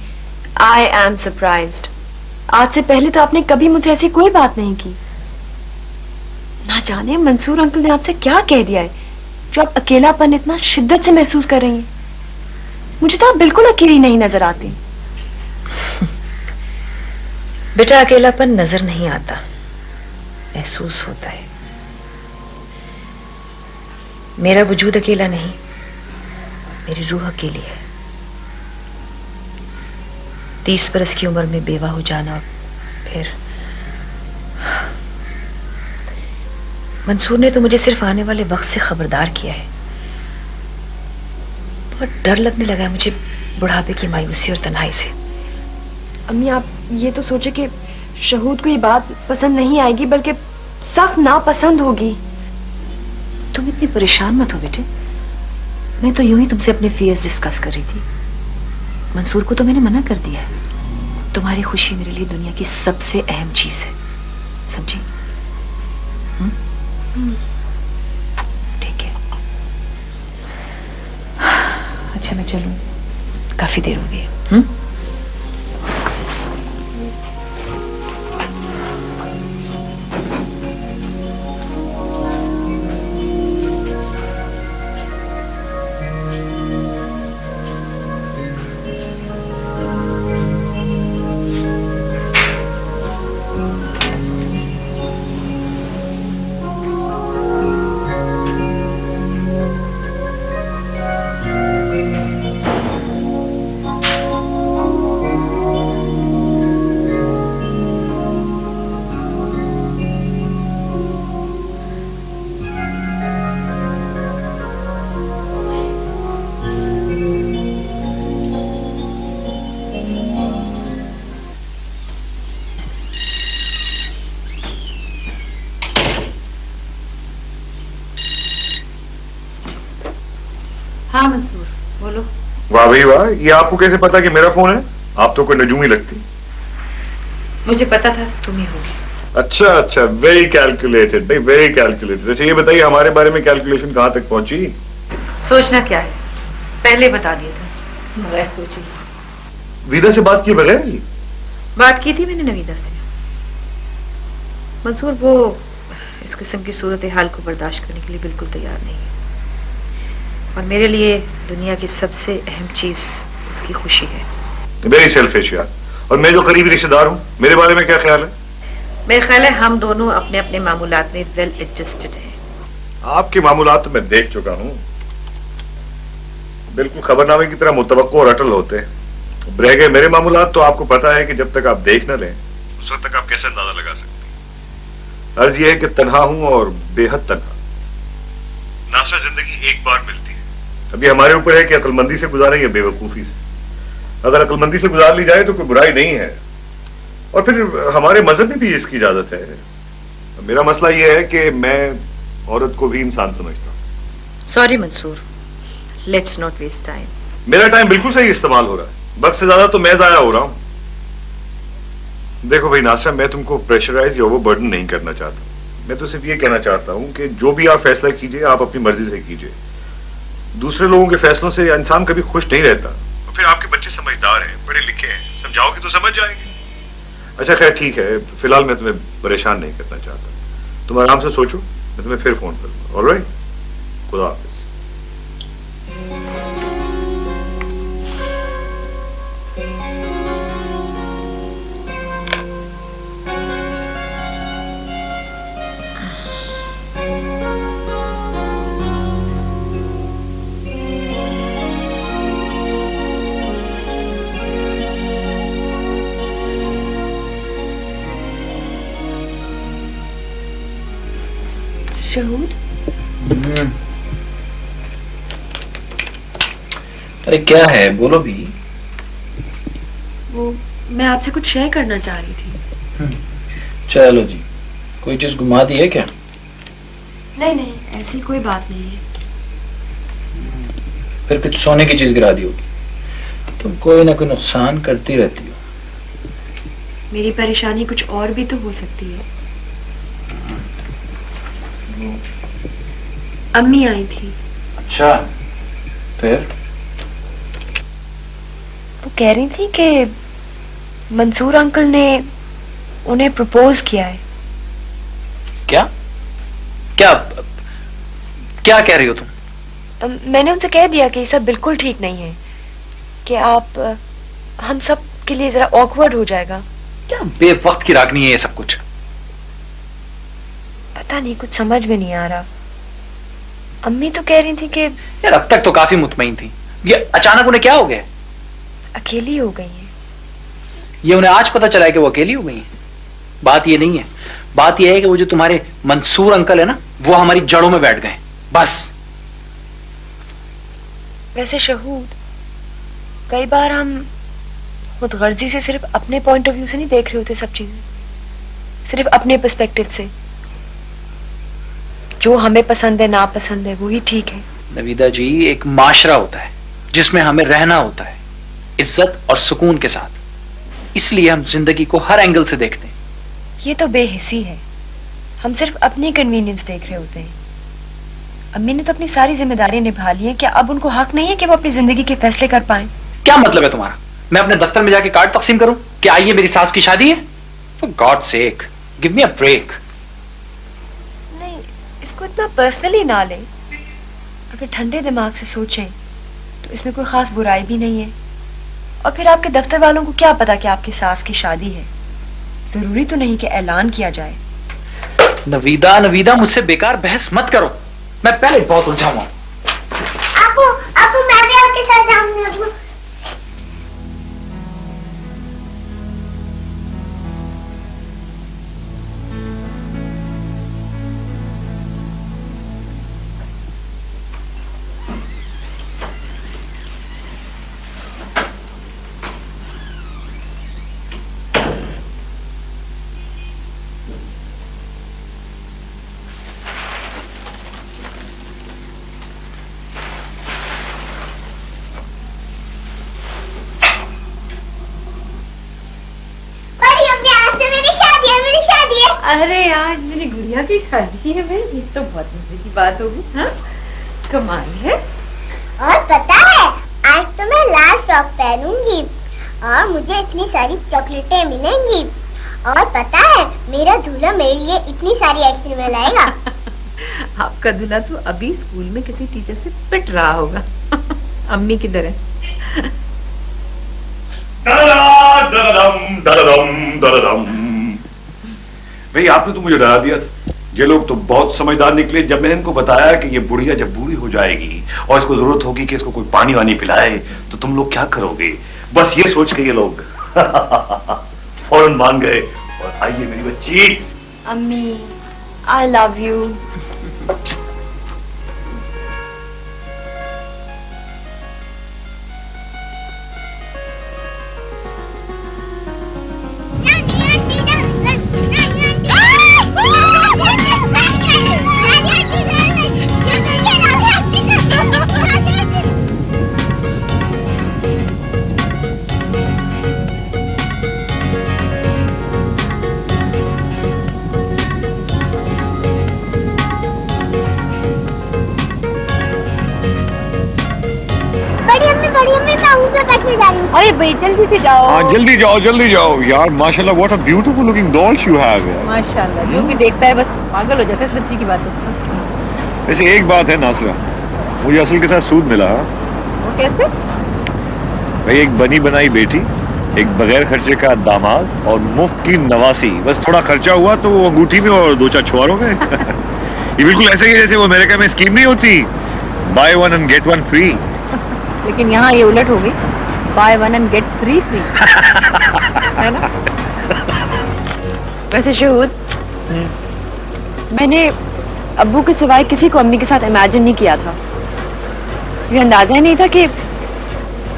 आई एम सरप्राइज्ड, आज से पहले तो आपने कभी मुझसे ऐसी कोई बात नहीं की। ना जाने मंसूर अंकल ने आपसे क्या कह दिया है जो आप अकेलापन इतना शिद्दत से महसूस कर रही हैं। मुझे तो आप बिल्कुल अकेली नहीं नजर आती। बेटा, अकेलापन नजर नहीं आता, महसूस होता है। मेरा वजूद अकेला नहीं, मेरी रूह अकेली है। 30 बरस की उम्र में बेवा हो जाना, फिर मंसूर ने तो मुझे सिर्फ आने वाले वक्त से खबरदार किया है। बहुत डर लगने लगा है मुझे बुढ़ापे की मायूसी और तन्हाई से। अम्मी आप ये तो सोचे कि शहूद को ये बात पसंद नहीं आएगी, बल्कि सख्त नापसंद होगी। तुम इतनी परेशान मत हो बेटे, मैं तो यूं ही तुमसे अपने फियर्स डिस्कस कर रही थी। मंसूर को तो मैंने मना कर दिया है। तुम्हारी खुशी मेरे लिए दुनिया की सबसे अहम चीज है, समझी? ठीक है। अच्छा मैं चलूं, काफी देर हो गई है। बोलो। वाह भाई वाह, ये आपको कैसे पता कि मेरा फोन है? आप तो कोई नजूम ही लगती। मुझे पता था तुम ही होगी। अच्छा अच्छा, वेरी कैलकुलेटेड भाई, वेरी कैलकुलेटेड। अच्छा ये बताइए हमारे बारे में कैलकुलेशन कहाँ तक पहुंची? सोचना क्या है, पहले बता दिया था, बगैर सोचे। विदा से बात किए बगैर ही? बात की थी मैंने नवीदा से। मंसूर वो इस किस्म की सूरत हाल को बर्दाश्त करने के लिए बिल्कुल तैयार नहीं है, और मेरे लिए दुनिया की सबसे अहम चीज उसकी खुशी है। वेरी सेल्फिश यार। और मैं जो करीबी रिश्तेदार हूँ, मेरे बारे में क्या ख्याल है? मेरा ख्याल है हम दोनों अपने अपने मामूलात में वेल एडजस्टेड हैं। आपके मामूलात तो मैं देख चुका हूँ, बिल्कुल खबरनामे की तरह मुतवक्को और अटल होते हैं। रह गए मेरे मामूलात, तो आपको पता है कि जब तक आप देख न लें उस वक्त तक आप कैसे अंदाजा लगा सकते हैं। अर्ज यह है कि तन्हा हूं और बेहद तन्हा। नासरा जिंदगी एक बार मिलती है। अभी हमारे ऊपर है कि अक्लमंदी से गुजारें या बेवकूफी से। अगर अक्लमंदी से गुजार ली जाए तो कोई बुराई नहीं है, और फिर हमारे मजहब में भी इसकी इजाजत है। मेरा मसला यह है कि मैं औरत को भी इंसान समझता हूं। Sorry Mansoor, let's not waste time. मेरा टाइम बिल्कुल सही इस्तेमाल हो रहा है, वक्त से ज्यादा तो मैं जाया हो रहा हूं। देखो भाई नासरा, मैं तुमको प्रेशराइज या ओवरबर्डन नहीं करना चाहता। मैं तो सिर्फ ये कहना चाहता हूं कि जो भी आप फैसला कीजिए, आप अपनी मर्जी से कीजिए। दूसरे लोगों के फैसलों से इंसान कभी खुश नहीं रहता। और फिर आपके बच्चे समझदार हैं, पढ़े लिखे हैं, समझाओगे तो समझ जाएंगे। अच्छा खैर ठीक है, फिलहाल मैं तुम्हें परेशान नहीं करना चाहता। तुम आराम से सोचो, मैं तुम्हें फिर फोन करूंगा। ऑलराइट, खुदा हाफिज। शहूद, अरे क्या है, बोलो भी। वो मैं आपसे कुछ शेयर करना चाह रही थी। चलो जी, कोई चीज घुमा दी है क्या? नहीं नहीं, ऐसी कोई बात नहीं है। फिर कुछ सोने की चीज गिरा दी होगी। तुम कोई ना कोई नुकसान करती रहती हो। मेरी परेशानी कुछ और भी तो हो सकती है। अम्मी आई थी। अच्छा, फिर? वो कह रही थी कि मंसूर अंकल ने उन्हें प्रपोज किया है। क्या क्या क्या कह रही हो तुम? मैंने उनसे कह दिया कि ये सब बिल्कुल ठीक नहीं है, कि आप हम सब के लिए जरा ऑकवर्ड हो जाएगा। क्या बेवक्त की रागनी है ये सब कुछ? पता नहीं, कुछ समझ में नहीं आ रहा। अम्मी तो कह रही थी कि यार अब तक तो काफी मुतमईन थी, ये अचानक उन्हें क्या हो गया? अकेली हो गई है। ये उन्हें आज पता चला है कि वो अकेली हो गई है? बात ये नहीं है, बात ये है कि वो जो तुम्हारे मंसूर अंकल है ना, वो हमारी जड़ों में बैठ गए, बस। वैसे शहूद, कई बार हम खुद गर्जी से सिर्फ अपने पॉइंट ऑफ व्यू से नहीं देख रहे होते सब चीजें, सिर्फ अपने पर्सपेक्टिव से। जो हमें पसंद है ना पसंद है वही ठीक है। नवीदा जी, एक माशरा होता है जिसमें हमें रहना होता है इज्जत और सुकून के साथ, इसलिए हम जिंदगी को हर एंगल से देखते हैं। ये तो बेहिसी है, हम सिर्फ अपनी कन्वीनियंस देख रहे होते हैं। अम्मी ने तो अपनी सारी जिम्मेदारी निभा ली है, क्या अब उनको हक नहीं है कि वो अपनी जिंदगी के फैसले कर पाए? क्या मतलब है तुम्हारा? मैं अपने दफ्तर में जाके कार्ड तकसीम करूं कि आइए मेरी सास की शादी है? For God sake, give me a break. नहीं, इसको इतना पर्सनली ना ले। अगर ठंडे दिमाग से सोचें तो इसमें कोई खास बुराई भी नहीं है। और फिर आपके दफ्तर वालों को क्या पता कि आपकी सास की शादी है? जरूरी तो नहीं कि ऐलान किया जाए। नवीदा, नवीदा, मुझसे बेकार बहस मत करो, मैं पहले बहुत उलझा हुआ। आपको मैं भी आपके साथ जाऊंगी। अरे आज मेरी गुड़िया की शादी है भाई, ये तो बहुत मजे की बात होगी। हाँ, कमाल है। और पता है आज तो मैं लाल फ्रॉक पहनूंगी और मुझे इतनी सारी चॉकलेटें मिलेंगी। और पता है मेरा दूल्हा मेरे लिए इतनी सारी आइसक्रीमें लाएगा। आपका दूल्हा तो अभी स्कूल में किसी टीचर से पिट रहा होगा अम्मी की तरह। भाई आपने तो मुझे डरा दिया था। ये लोग तो बहुत समझदार निकले जब मैंने इनको बताया कि ये बुढ़िया जब बूढ़ी हो जाएगी और इसको जरूरत होगी कि इसको कोई पानी वानी पिलाए तो तुम लोग क्या करोगे। बस ये सोच के ये लोग फौरन मान गए। और आइए मेरी बच्ची। अम्मी, आई लव यू। अरे भाई जल्दी से जाओ। हाँ जल्दी जाओ यार। माशाल्लाह what a beautiful looking doll you have. माशाल्लाह, जो भी देखता है बस पागल हो जाता है इस बच्ची की बातों पर। वैसे एक बात है नासरा, मुझे असल के साथ सूद मिला। वो कैसे? भाई एक बनी बनाई बेटी, एक बगैर खर्चे का दामाद और मुफ्त की नवासी। बस थोड़ा खर्चा हुआ तो वो अंगूठी में और 2-4 छुआरों में। ये बिल्कुल ऐसे ही जैसे वो अमेरिका में स्कीम नहीं होती, by one and get one free. लेकिन यहाँ ये उलट हो गई, by one and get free free. है ना? वैसे शहूद, मैंने अब्बू के सिवाय किसी को अम्मी के साथ इमेजिन नहीं किया था। ये अंदाजा ही नहीं था कि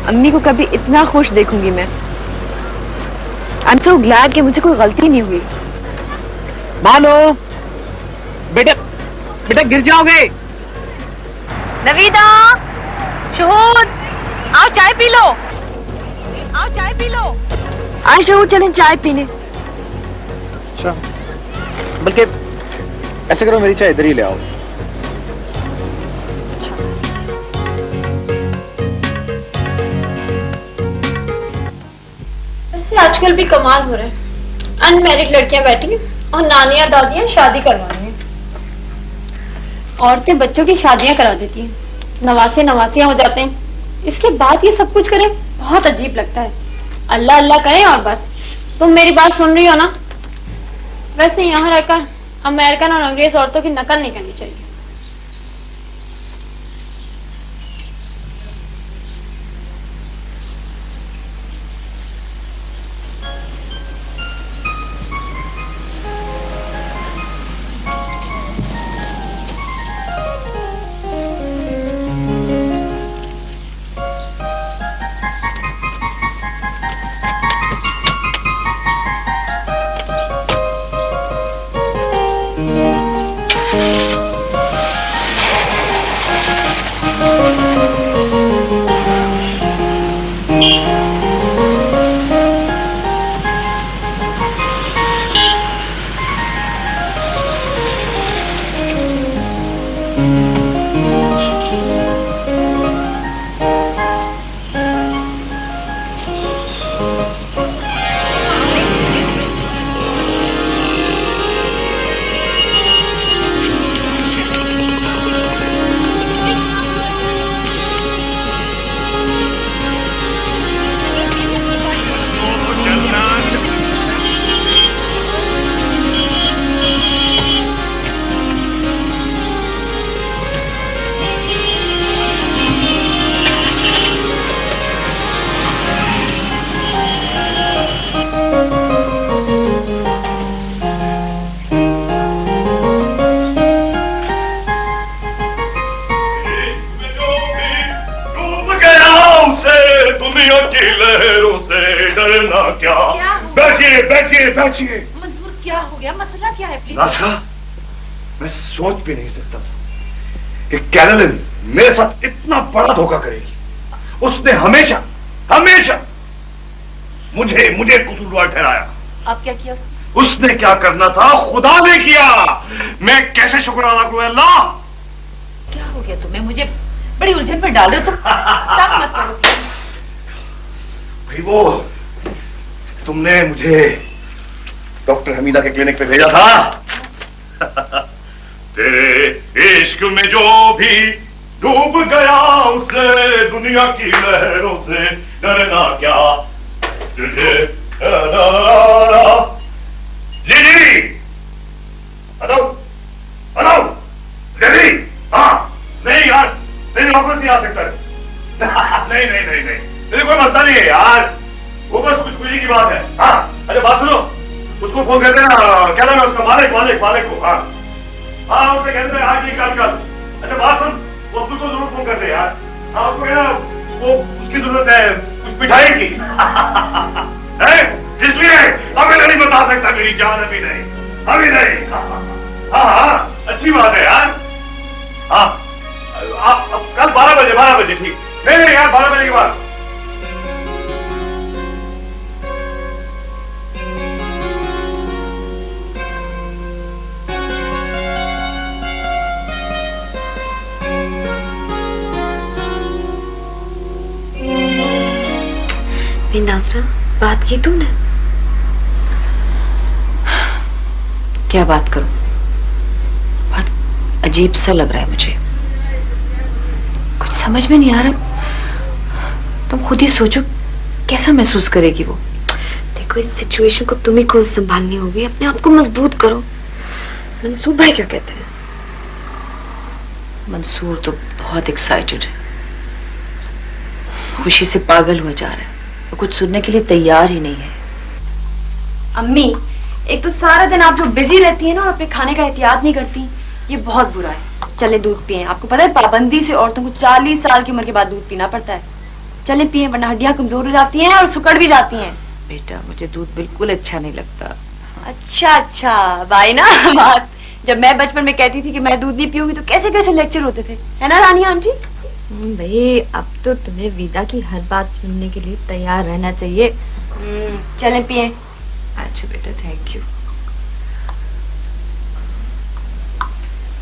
अम्मी को कभी इतना खुश देखूंगी मैं। आई एम सो ग्लैड कि मुझे कोई गलती नहीं हुई। मानो बेटा, बेटा गिर जाओगे। नवीदा, शहूद, आओ चाय पी लो। आओ चाय पी लो। आज शहूद चलें चाय पीने। अच्छा, बल्कि ऐसे करो मेरी चाय इधर ही ले आओ। वैसे आजकल भी कमाल हो रहा है। अनमैरिड लड़कियां बैठी हैं और नानियां दादियां शादी करवा रही हैं। औरतें बच्चों की शादियां करा देती हैं, नवासे नवासियां हो जाते हैं, इसके बाद ये सब कुछ करें, बहुत अजीब लगता है। अल्लाह अल्लाह करें और बस। तुम मेरी बात सुन रही हो ना? वैसे यहाँ रहकर अमेरिकन और अंग्रेज औरतों की नकल नहीं करनी चाहिए। बैठिए। मंजूर, क्या हो गया? मसला क्या है? प्लीज। नासरा, मैं सोच भी नहीं सकता था कि कैरोलिन मेरे साथ इतना बड़ा धोखा करेगी। उसने हमेशा मुझे कसूरवार ठहराया। आप क्या किया उसने क्या करना था खुदा ने किया। मैं कैसे शुक्र अदा करूं अल्लाह? क्या हो गया तुम्हें? मुझे बड़ी उलझन में डाल रहे हो तुम। तंग मत करो। भाई वो तुमने मुझे डॉक्टर हमीदा के क्लिनिक पे भेजा था। तेरे इश्क में जो भी डूब गया उसे दुनिया की लहरों से डरना क्या। तुझे जी जी हेलो हेलो जी। हाँ नहीं यार, नहीं वापस नहीं आ सकता। नहीं नहीं नहीं नहीं, मेरे कोई मसला नहीं है यार, वो बस कुछ खुशी की बात है। हाँ अच्छा बात सुनो, उसको फोन कर देना, क्या नाम है उसका, मालिक मालिक मालिक को। हाँ हाँ उससे कहते हैं आज नहीं कल। अच्छा बात सुन, वो अब्दुल को जरूर फोन कर दे यार। हाँ उसको कहना वो उसकी जरूरत है कुछ मिठाई की। है इसलिए अभी नहीं बता सकता मेरी जान, अभी नहीं अभी नहीं। हाँ हाँ अच्छी बात है यार। हाँ अब कल 12 बजे ठीक। नहीं नहीं यार 12 बजे के बाद। नाज़रा, बात की तुमने? क्या बात करूं? बहुत अजीब सा लग रहा है मुझे, कुछ समझ में नहीं आ रहा। तुम खुद ही सोचो कैसा महसूस करेगी वो। देखो इस सिचुएशन को तुम ही खुद संभालनी होगी, अपने आप को मजबूत करो। मंसूर भाई क्या कहते हैं? मंसूर तो बहुत एक्साइटेड है, खुशी से पागल हुआ जा रहा है, तो कुछ सुनने के लिए तैयार ही नहीं है। अम्मी, एक तो सारा दिन आप जो बिजी रहती है ना और अपने खाने का एहतियात नहीं करती, ये बहुत बुरा है। चले दूध पिए, आपको पता है पाबंदी से औरतों को 40 साल की उम्र के बाद दूध पीना पड़ता है। चले पिए वरना हड्डियां कमजोर हो जाती हैं और सुकड़ भी जाती हैं। बेटा मुझे दूध बिल्कुल अच्छा नहीं लगता। अच्छा भाई ना बात, जब मैं बचपन में कहती थी कि मैं दूध नहीं पीऊंगी तो कैसे कैसे लेक्चर होते थे, है ना रानी आंटी? भाई अब तो तुम्हें विदा की हर बात सुनने के लिए तैयार रहना चाहिए। चलें पिए। अच्छा बेटा थैंक यू।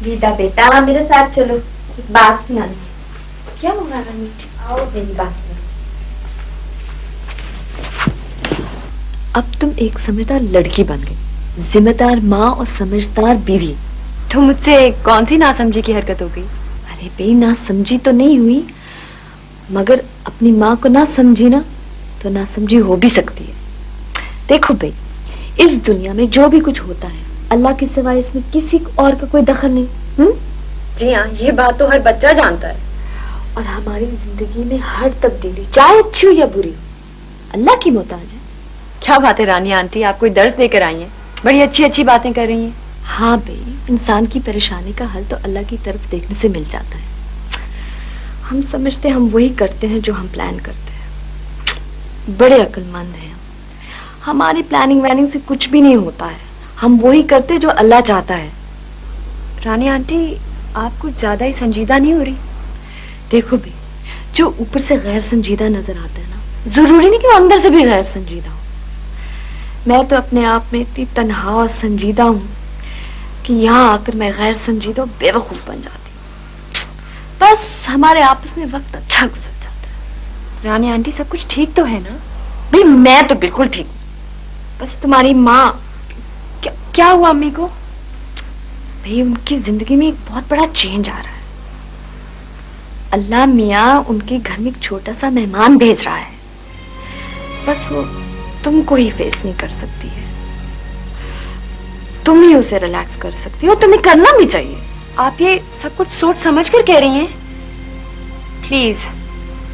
विदा बेटा मेरे साथ चलो, एक बात सुना दो। क्या हुआ रानी? आओ मेरी बात सुनो। अब तुम एक समझदार लड़की बन गई, जिम्मेदार माँ और समझदार बीवी। तो मुझसे कौन सी नासमझी की हरकत हो गई? अरे भाई ना समझी तो नहीं हुई, मगर अपनी माँ को ना समझी ना तो ना समझी हो भी सकती है। देखो भाई, इस दुनिया में जो भी कुछ होता है अल्लाह के सिवाय इसमें किसी और का कोई दखल नहीं। जी हाँ, ये बात तो हर बच्चा जानता है। और हमारी जिंदगी में हर तब्दीली चाहे अच्छी हो या बुरी हो अल्लाह की मोहताज है। क्या बात है रानी आंटी, आप कोई दर्स देकर आई हैं, बड़ी अच्छी अच्छी बातें कर रही हैं। हाँ भाई, इंसान की परेशानी का हल तो अल्लाह की तरफ देखने से मिल जाता है। हम समझते हम वही करते हैं जो हम प्लान करते हैं। बड़े अक्लमंद हैं हम। हमारी प्लानिंग वैनिंग से कुछ भी नहीं होता है, हम वही करते जो अल्लाह चाहता है। रानी आंटी आप कुछ ज्यादा ही संजीदा नहीं हो रही? देखो भाई, जो ऊपर से गैर संजीदा नजर आता है ना, जरूरी नहीं कि वो अंदर से भी गैर संजीदा हो। मैं तो अपने आप में इतनी तन्हा और संजीदा हूँ कि यहाँ आकर मैं गैर संजीदा और बेवकूफ बन जाती हूँ। बस हमारे आपस में वक्त अच्छा गुजर जाता है। रानी आंटी सब कुछ ठीक तो है ना? भाई मैं तो बिल्कुल ठीक हूँ, बस तुम्हारी माँ। क्या हुआ अम्मी को? भाई उनकी जिंदगी में एक बहुत बड़ा चेंज आ रहा है। अल्लाह मियाँ उनके घर में एक छोटा सा मेहमान भेज रहा है, बस वो तुमको ही फेस नहीं कर सकती है, तुम ही उसे रिलैक्स कर सकती हो, तुम्हें करना भी चाहिए। आप ये सब कुछ सोच समझ कर कह रही हैं? प्लीज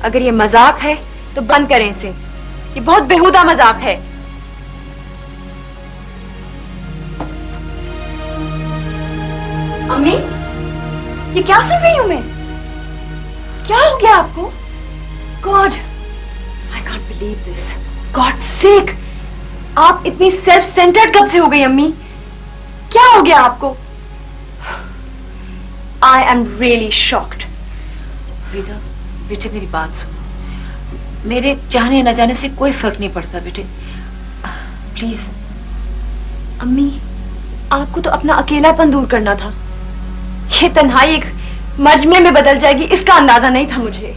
अगर ये मजाक है तो बंद करें इसे, ये बहुत बेहुदा मजाक है। अम्मी ये क्या सुन रही हूं मैं? क्या हो गया आपको? God I can't believe this, God sake आप इतनी सेल्फ सेंटर्ड कब से हो गई अम्मी? क्या हो गया आपको? I am really shocked. विदा बेटे मेरी बात सुनो, मेरे जाने न जाने से कोई फर्क नहीं पड़ता बेटे, प्लीज अम्मी, आपको तो अपना अकेलापन दूर करना था। ये तन्हाई एक मजमे में बदल जाएगी, इसका अंदाजा नहीं था मुझे।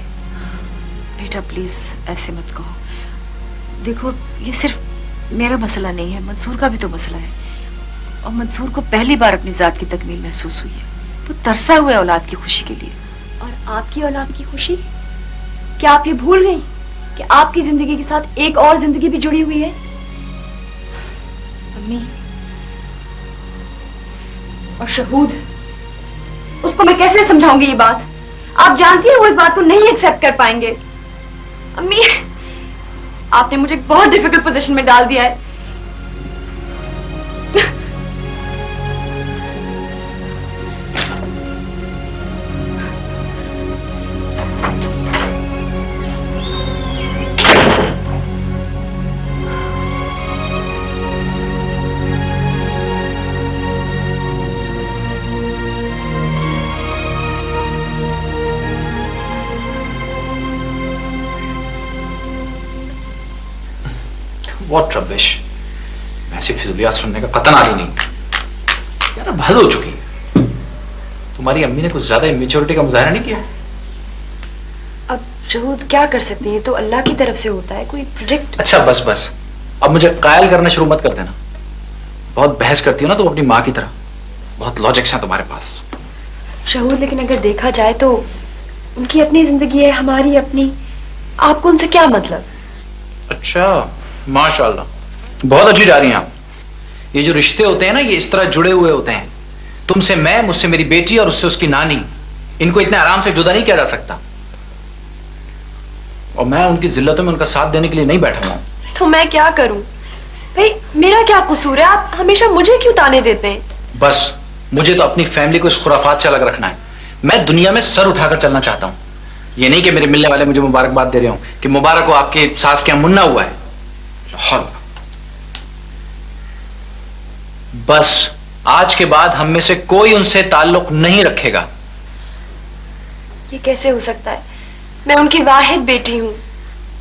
बेटा प्लीज ऐसे मत कहो। देखो ये सिर्फ मेरा मसला नहीं है, मंसूर का भी तो मसला है। और मंसूर को पहली बार अपनी जात की तकमील महसूस हुई है। वो तरसा हुआ है औलाद की खुशी के लिए। और आपकी औलाद की खुशी? क्या आप ये भूल गई कि आपकी जिंदगी के साथ एक और जिंदगी भी जुड़ी हुई है? अम्मी, और शहूद, उसको मैं कैसे समझाऊंगी ये बात? आप जानती हैं वो इस बात को नहीं एक्सेप्ट कर पाएंगे। अम्मी, आपने मुझे एक बहुत डिफिकल्ट पोजीशन में डाल दिया है। What rubbish! ऐसी फिजूलियात सुनने का कतन आली नहीं। यार अब हद हो चुकी है। तुम्हारी अम्मी ने कुछ ज्यादा इमेच्योरिटी का मुजाहरा नहीं किया? अब शहूद क्या कर सकते हैं, तो अल्लाह की तरफ से होता है, कोई प्रोजेक्ट। अच्छा बस बस, अब मुझे कायल करना शुरू मत कर देना। बहुत बहस करती हो ना तुम अपनी माँ की तरह। बहुत लॉजिक्स हैं तुम्हारे पास। शहूद, लेकिन अगर देखा जाए तो उनकी अपनी जिंदगी है, हमारी अपनी। आपको उनसे क्या मतलब? अच्छा, माशाल्लाह, बहुत अच्छी जा रही हैं आप। ये जो रिश्ते होते हैं ना, ये इस तरह जुड़े हुए होते हैं। तुमसे मैं, मुझसे मेरी बेटी और उससे उसकी नानी, इनको इतने आराम से जुदा नहीं किया जा सकता। और मैं उनकी जिल्लतों में उनका साथ देने के लिए नहीं बैठा हूं। तो मैं क्या करूं? भाई मेरा क्या कसूर है? आप हमेशा मुझे क्यों ताने देते हैं? बस मुझे तो अपनी फैमिली को इस खुराफात से अलग रखना है। मैं दुनिया में सर उठाकर चलना चाहता हूं। ये नहीं कि मेरे मिलने वाले मुझे मुबारकबाद दे रहे हो कि मुबारक हो आपके सास के यहाँ मुन्ना हुआ है। बस आज के बाद हम में से कोई उनसे ताल्लुक नहीं रखेगा। ये कैसे हो सकता है? मैं उनकी वाहिद बेटी हूं।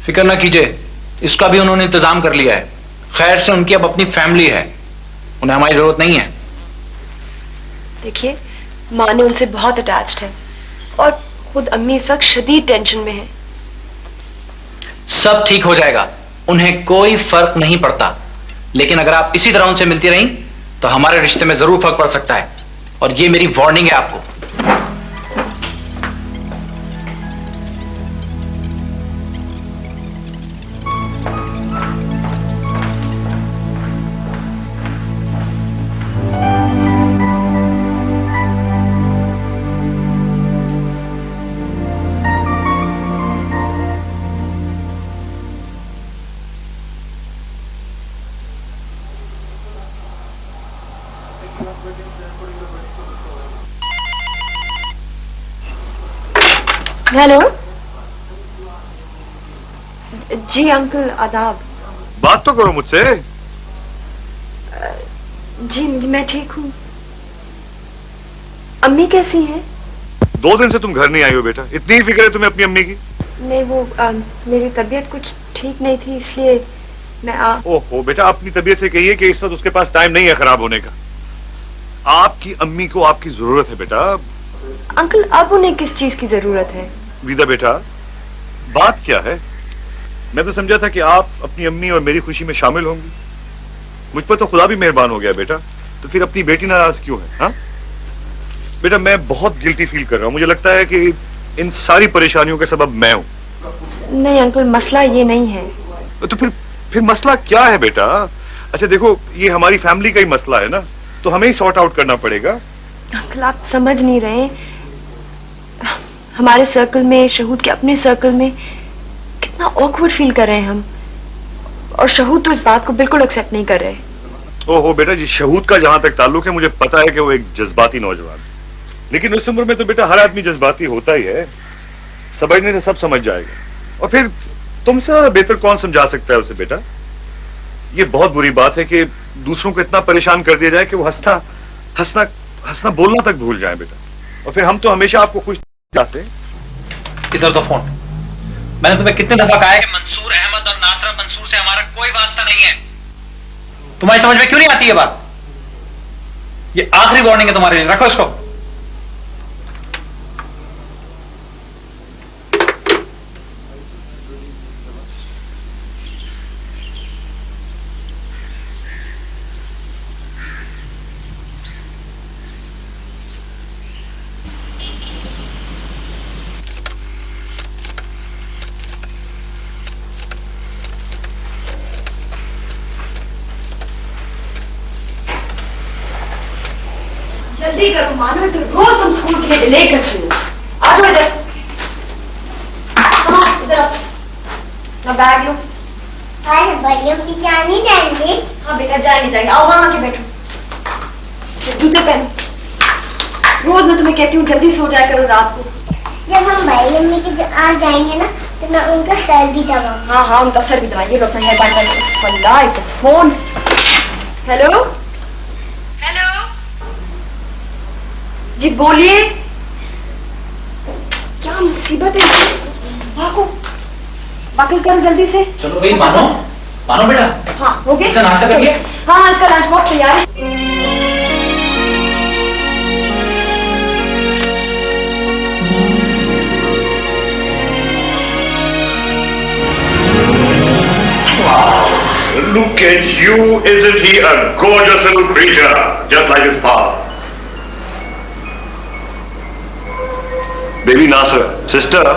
फिक्र ना कीजिए, इसका भी उन्होंने इंतजाम कर लिया है। खैर से उनकी अब अपनी फैमिली है, उन्हें हमारी जरूरत नहीं है। देखिए, मानो उनसे बहुत अटैच्ड है और खुद अम्मी इस वक्त शदीद टेंशन में है। सब ठीक हो जाएगा, उन्हें कोई फर्क नहीं पड़ता। लेकिन अगर आप इसी तरह उनसे मिलती रहीं तो हमारे रिश्ते में जरूर फर्क पड़ सकता है। और ये मेरी वार्निंग है आपको। हेलो जी अंकल, आदाब। बात तो करो मुझसे। जी मैं ठीक हूँ। अम्मी कैसी हैं? 2 दिन से तुम घर नहीं आई हो बेटा, इतनी ही फिक्र है तुम्हें अपनी अम्मी की? नहीं, वो मेरी तबीयत कुछ ठीक नहीं थी, इसलिए मैं ओहो बेटा, अपनी तबीयत से कहिए कि इस वक्त उसके पास टाइम नहीं है खराब होने का। आपकी अम्मी को आपकी जरूरत है बेटा। अंकल, अब उन्हें किस चीज की जरूरत है? विदा बेटा, बात क्या है? मैं तो समझा था कि आप अपनी अम्मी और मेरी खुशी में शामिल होंगी। मुझ पर तो खुदा भी मेहरबान हो गया बेटा। तो फिर अपनी बेटी नाराज क्यों है? हाँ बेटा, मैं बहुत गिल्टी फील कर रहा हूँ। मुझे लगता है कि इन सारी परेशानियों का सबब मैं हूँ। नहीं अंकल, मसला ये नहीं है। तो फिर मसला क्या है बेटा? अच्छा देखो, ये हमारी फैमिली का ही मसला है ना, तो हमें ही सॉर्ट आउट करना पड़ेगा। अंकल, आप समझ नहीं रहे। हमारे सर्कल में, शहूद के अपने सर्कल में कितना ऑकवर्ड फील कर रहे हैं हम। और शहूद तो इस बात को बिल्कुल एक्सेप्ट नहीं कर रहे। ओहो बेटा जी, शहूद का जहां तक ताल्लुक है, मुझे पता है कि वो एक जज्बाती नौजवान है। लेकिन उस उम्र में तो बेटा हर आदमी जज्बाती होता ही है। समझने से सब समझ जाएगा। और फिर तुमसे ज्यादा बेहतर कौन समझा सकता है उसे बेटा? ये बहुत बुरी बात है कि दूसरों को इतना परेशान कर दिया जाए कि वो हंसना बोलना तक भूल जाए बेटा। और फिर हम तो हमेशा आपको खुश चाहते हैं। इधर दो फोन। मैंने तुम्हें कितने दफा कहा है कि मंसूर अहमद और नासरा मंसूर से हमारा कोई वास्ता नहीं है। तुम्हारी समझ में क्यों नहीं आती ये बात? ये आखिरी वार्निंग है तुम्हारे लिए, रखो इसको। जल्दी करो मानो, तो रोज तुम स्कूल के लिए डिले करती हो। आ जाओ इधर। हाँ इधर आओ, ना बैग लो। अरे बड़ी अम्मी जान नहीं जाएंगे? हाँ बेटा जाए नहीं जाएंगे, आओ वहां आके बैठो। ये जूते पहनो। रोज मैं तुम्हें कहती हूँ जल्दी सो जाया करो रात को। जब हम बड़ी अम्मी के आ जाएंगे ना तो मैं उनका सर भी दबाऊंगा। हाँ हाँ उनका सर भी दबाइए। लो अपना हेयर बैंड का फोन। हेलो हेलो जी बोलिए। क्या मुसीबत है, भागो बकल करो जल्दी से। चलो भाई, मानो मानो बेटा। हाँ हो गया। इसका नाश्ता कर लिया? हाँ इसका लंच बॉक्स तैयार है। Look at you, isn't he a gorgeous little creature, just like his father? Baby Nasar, sister,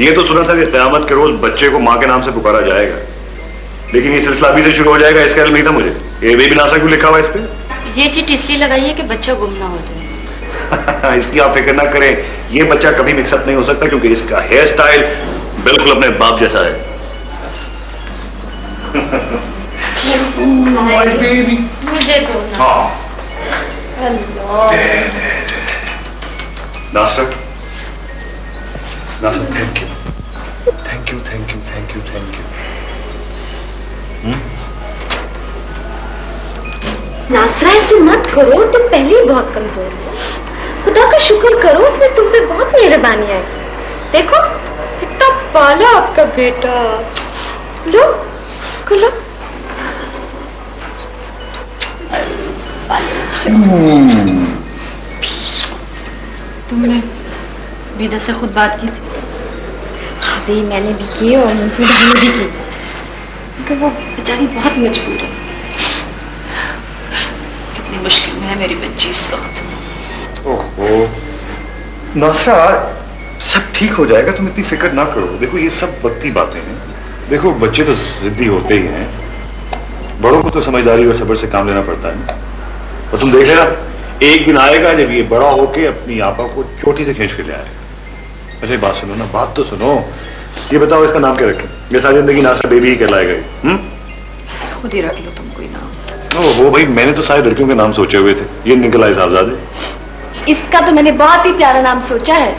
ये तो सुना था कि क़यामत के रोज बच्चे को माँ के नाम से पुकारा जाएगा, लेकिन ये सिलसिला अभी से शुरू हो जाएगा, इसका इल्म नहीं था मुझे। ये बेबी नासर क्यों लिखा हुआ है इस पे? ये चीट इसलिए लगाई है कि बच्चा गुम ना हो जाए। इसकी आप फिक्र ना करें, ये बच्चा कभी मिक्सअप नहीं हो सकता क्योंकि इसका हेयर स्टाइल बिल्कुल अपने बाप जैसा है। मुझे दो ना। हाँ। Nasar, Nasar, thank you, thank you, thank you, thank you, thank you. Nasra ऐसे मत करो, तुम पहले ही बहुत कमजोर हो। खुदा का शुक्र करो, उसने तुम पे बहुत मेहरबानियां की। देखो कितना पाला आपका बेटा। लो इसको लो। तुमने विदा से खुद बात की थी? अभी मैंने भी की और मंसूर भाई ने भी की, मगर वो बेचारी बहुत मजबूर है। कितनी मुश्किल में है मेरी बच्ची इस वक्त। ओहो नासरा, सब ठीक हो जाएगा, तुम इतनी फिक्र ना करो। देखो ये सब वक्ती बातें हैं। देखो बच्चे तो जिद्दी होते ही हैं, बड़ों को तो समझदारी और सब्र से काम लेना पड़ता है। और तुम देख लेना, एक दिन आएगा जब ये बड़ा होके अपनी आपा को चोटी से खींच के ले आएगा। अच्छा बात सुनो ना, बात तो सुनो। ये बताओ इसका नाम क्या रखें? ये सारी जिंदगी नासरा बेबी ही कहलाएगा। खुद ही रख लो तुम कोई नाम। वो भाई मैंने तो सारे लड़कियों के नाम सोचे हुए थे, ये निकल आए साहबजादे। इसका तो मैंने बहुत ही प्यारा नाम सोचा है,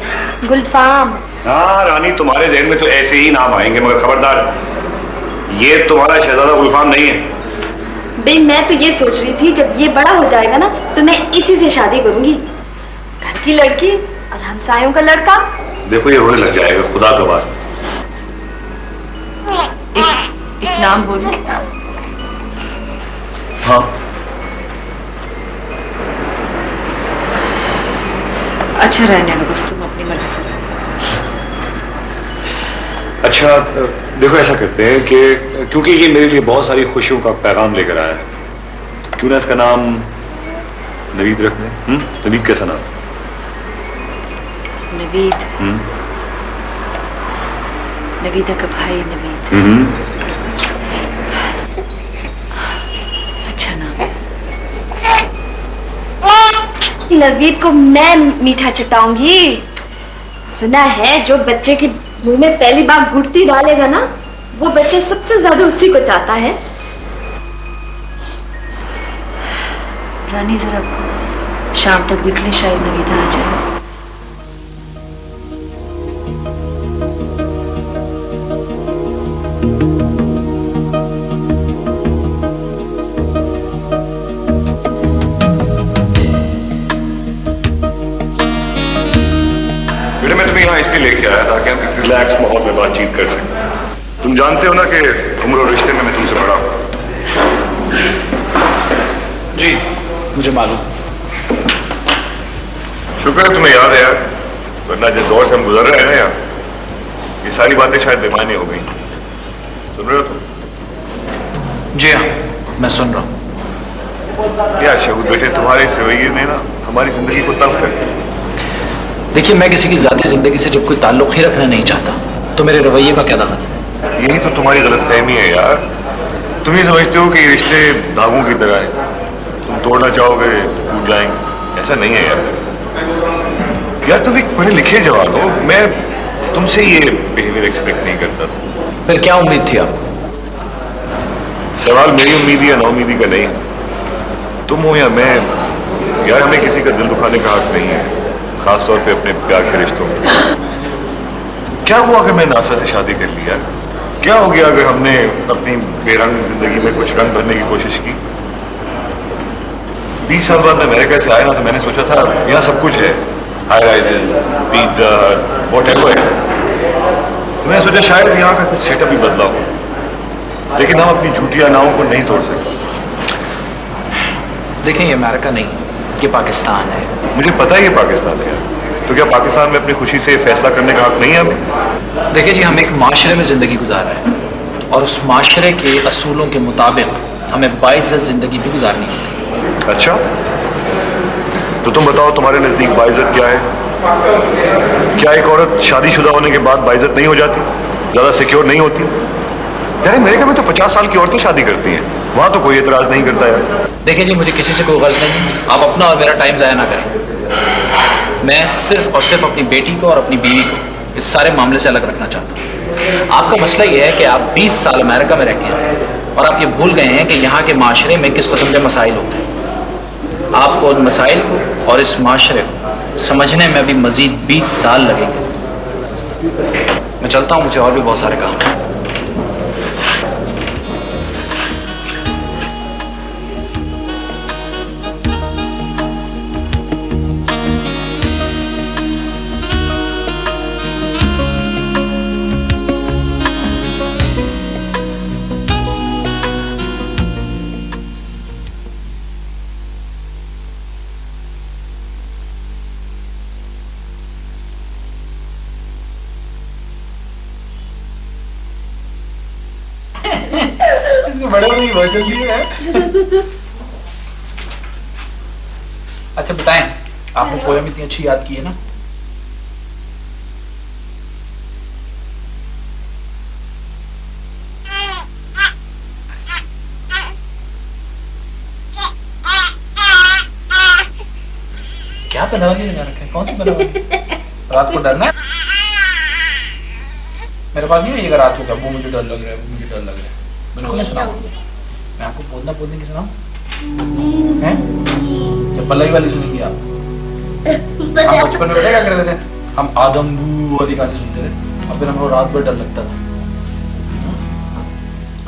गुलफाम। हाँ रानी, तुम्हारे जहन में तो ऐसे ही नाम आएंगे, मगर खबरदार, ये तुम्हारा शहजादा गुलफाम नहीं है। बे मैं तो ये सोच रही थी जब ये बड़ा हो जाएगा ना तो मैं इसी से शादी करूंगी। घर की लड़की और हमसायों का लड़का। देखो ये रोने लग जाएगा, खुदा का वास्ता। एक नाम बोलो। हाँ अच्छा रहने दो बस, तुम अपनी मर्जी से रहना। अच्छा देखो ऐसा करते हैं कि क्योंकि ये मेरे लिए बहुत सारी खुशियों का पैगाम लेकर आया है, तो क्यों ना इसका नाम नवीद रख दें? नवीद कैसा नाम? नवीद। नवीदा का भाई नवीद। अच्छा नाम है। नवीद को मैं मीठा चटाऊंगी। सुना है जो बच्चे के मुंह में पहली बार गुड़ती डालेगा ना, वो बच्चा सबसे ज्यादा उसी को चाहता है। रानी जरा शाम तक दिख ले, शायद नवीदा आ जाए। मैं तुम्हें यहाँ इसलिए लेके आया ताकि हम एक रिलैक्स माहौल में बातचीत कर सकें। तुम जानते हो ना कि उम्र और रिश्ते में मैं तुमसे बड़ा हूँ। जी मुझे मालूम। शुक्र है तुम्हें याद है यार, वरना जिस दौर से हम गुजर रहे हैं ना यार, ये सारी बातें शायद बेमानी हो गई। सुन रहे हो तुम? जी हाँ, मैं सुन रहा हूँ। यार शहूद बेटे, तुम्हारे इस रवैये ने ना हमारी जिंदगी को तल्ख कर दिया। देखिए, मैं किसी की जाती जिंदगी से जब कोई ताल्लुक ही रखना नहीं चाहता तो मेरे रवैये का क्या दखल? यही तो तुम्हारी गलतफहमी है यार। तुम ये समझते हो कि रिश्ते धागों की तरह है, तुम तोड़ना चाहोगे तो टूट जाएंगे। ऐसा नहीं है यार। यार तुम एक पढ़े लिखे जवान हो, मैं तुमसे ये बिहेवियर एक्सपेक्ट नहीं करता था। फिर क्या उम्मीद थी आपको? सवाल मेरी उम्मीद या नाउम्मीदी का नहीं है। तुम हो या मैं, यार हमें किसी का दिल दुखाने का हक नहीं है, खासतौर पे अपने प्यार के रिश्तों में। क्या हुआ अगर मैं नासरा से शादी कर ली यार? क्या हो गया अगर हमने अपनी बेरंग जिंदगी में कुछ रंग भरने की कोशिश की? 20 साल बाद मैं अमेरिका से आया ना, तो मैंने सोचा था यहाँ सब कुछ है, हाई राइजेस, पिज्जा, व्हाटएवर। तो मैंने सोचा शायद यहाँ का कुछ सेटअप भी बदला हो, लेकिन हम अपनी झूठी नावों को नहीं तोड़ सकते। देखें, ये अमेरिका नहीं, ये पाकिस्तान है। मुझे पता है ये पाकिस्तान है, तो क्या पाकिस्तान में अपनी खुशी से फैसला करने का हक नहीं है हमें? देखिए जी, हम एक माशरे में जिंदगी गुजार रहे हैं और उस माशरे के असूलों के मुताबिक हमें बाइज्जत जिंदगी भी गुजारनी होती है। अच्छा, तो तुम बताओ तुम्हारे नजदीक बाइज्जत क्या है? क्या एक औरत शादीशुदा होने के बाद बाइज्जत नहीं हो जाती, ज्यादा सिक्योर नहीं होती? यार अमेरिका में तो 50 साल की औरतें शादी करती हैं, वहां तो कोई एतराज नहीं करता यार। देखिए जी, मुझे किसी से कोई गर्ज नहीं, आप अपना और मेरा टाइम जाया ना करें। मैं सिर्फ और सिर्फ अपनी बेटी को और अपनी बीवी को इस सारे मामले से अलग रखना चाहता हूँ। आपका मसला ये है कि आप 20 साल अमेरिका में रह के हैं और आप ये भूल गए हैं कि यहाँ के माशरे में किस किस्म के मसाइल होते हैं। आपको उन मसाइल को और इस माशरे को समझने में अभी मजीद 20 साल लगेंगे। मैं चलता हूँ, मुझे और भी बहुत सारे काम हैं। बहुत जल्दी है। अच्छा बताएं, आपने पोयम इतनी अच्छी याद की है ना? क्या बनावली लगा रखा है? कौन सी बनावली? रात को डरना है? मेरे पास नहीं है, रात को क्या वो मुझे डर लग रहा है, वो मुझे डर लग रहा है। बिल्कुल नहीं सुनाऊंगा। मैं आपको पोदना पोदने की सुनाऊं? हैं? जब पल्लवी वाली सुनेंगी आप? हम बचपन में क्या करते थे? हम आदम बू वाली गाने सुनते थे और फिर हमको रात भर डर लगता था।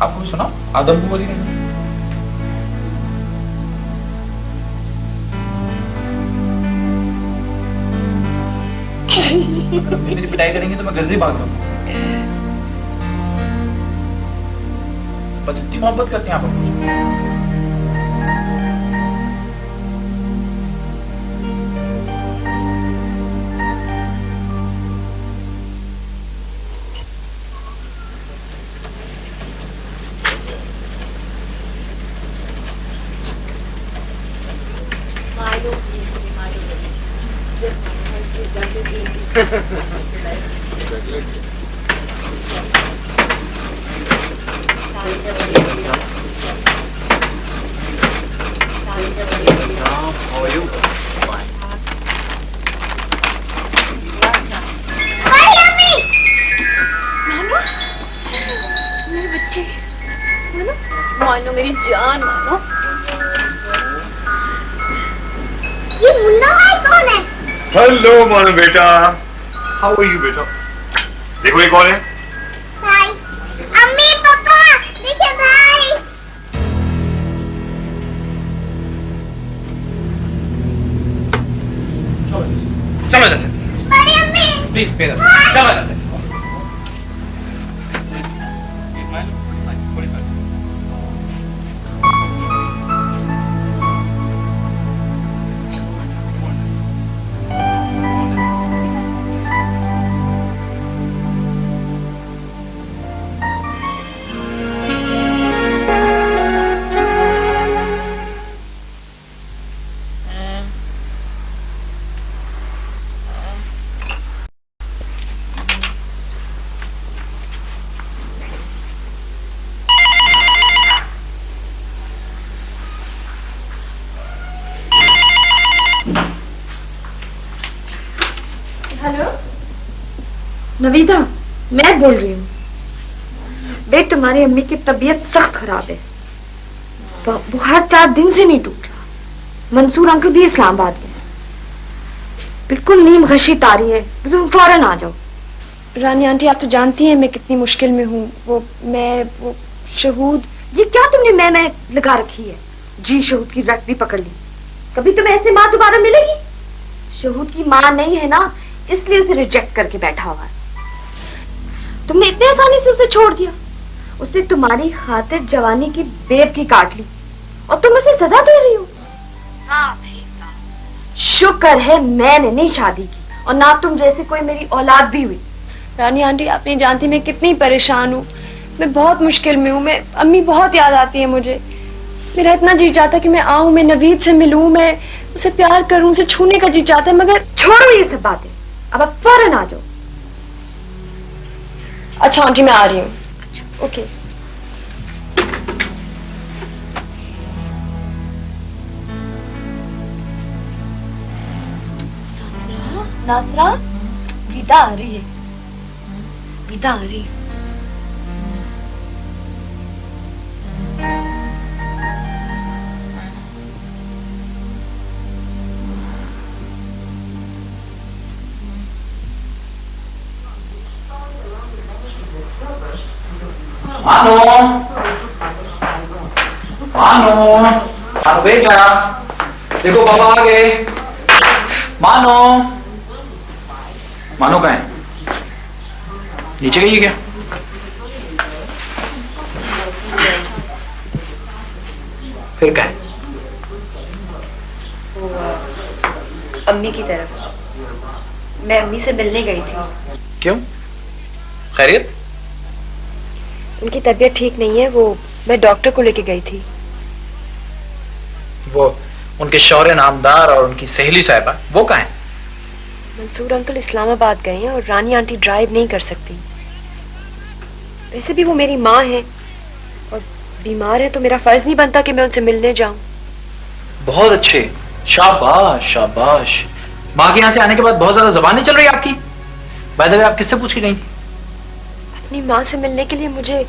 आपको भी सुना आदम बू वाली गाने? मेरी पिटाई करेंगे तो मैं घर से भाग जाऊंगा। बस इतनी मोहब्बत करते हैं आप हमसे। मानो मेरी जान मानो। ये मुन्ना भाई कौन है? हेलो मानो बेटा, हाउ आर यू बेटा? देखो ये कौन है? भाई, अम्मी पापा, देखिए भाई। चलो इधर से। बड़ी अम्मी। प्लीज पे इधर से। चलो इधर से। नवीदा, मैं बोल रही हूँ। बेट, तुम्हारी अम्मी की तबीयत सख्त खराब है। बुखार 4 दिन से नहीं टूट रहा। मंसूर अंकल भी इस्लामाबाद गए, बिल्कुल नीम गशी तारी है। तुम फौरन आ जाओ। रानी आंटी, आप तो जानती हैं मैं कितनी मुश्किल में हूँ। वो शहूद। ये क्या तुमने मैं लगा रखी है? जी, शहूद की रट भी पकड़ ली। कभी तुम्हें ऐसे माँ दोबारा मिलेगी? शहूद की माँ नहीं है ना, इसलिए उसे रिजेक्ट करके बैठा हुआ है। तुमने इतने आसानी से उसे छोड़ दिया। उसने तुम्हारी खातिर जवानी की बेवकी काट ली और तुम उसे सजा दे रही हो। वाह भाई वाह, शुक्र है मैंने नहीं शादी की और ना तुम जैसे कोई मेरी औलाद भी हुई। रानी आंटी, आप नहीं जानती मैं कितनी परेशान हूँ। मैं बहुत मुश्किल में हूँ। मैं अम्मी बहुत याद आती है मुझे। मेरा इतना जी चाहता कि मैं आऊँ, मैं नवीद से मिलूँ, मैं उसे प्यार करूँ, उसे छूने का जी चाहता है, मगर छोड़ो ये सब बातें। अब आप फौरन आ जाओ। अच्छा आंटी, मैं आ रही हूँ। ओके। नासरा, विदा आ रही है, विदा आ रही है। मानो, मानो, मानो बेटा, देखो पापा आ गए। मानो, मानो कहाँ है? नीचे गई है क्या? फिर कहाँ है? अम्मी की तरफ। मैं अम्मी से मिलने गई थी। क्यों? खैरियत? उनकी तबीयत ठीक नहीं है, मैं डॉक्टर को लेके गई थी। वो उनके शौर्य नामदार और उनकी सहेली साहिबा वो कहाँ है? मंसूर अंकल इस्लामाबाद गए हैं और रानी आंटी ड्राइव नहीं कर सकती। वैसे भी वो मेरी माँ है और बीमार है, तो मेरा फर्ज नहीं बनता कि मैं उनसे मिलने जाऊं। बहुत अच्छे, शाबाश शाबाश। माँ के यहाँ से आने के बाद बहुत ज्यादा जुबान नहीं चल रही आपकी। बाय द वे, आप किससे पूछ के गई थी? अपनी माँ से मिलने के लिए मुझे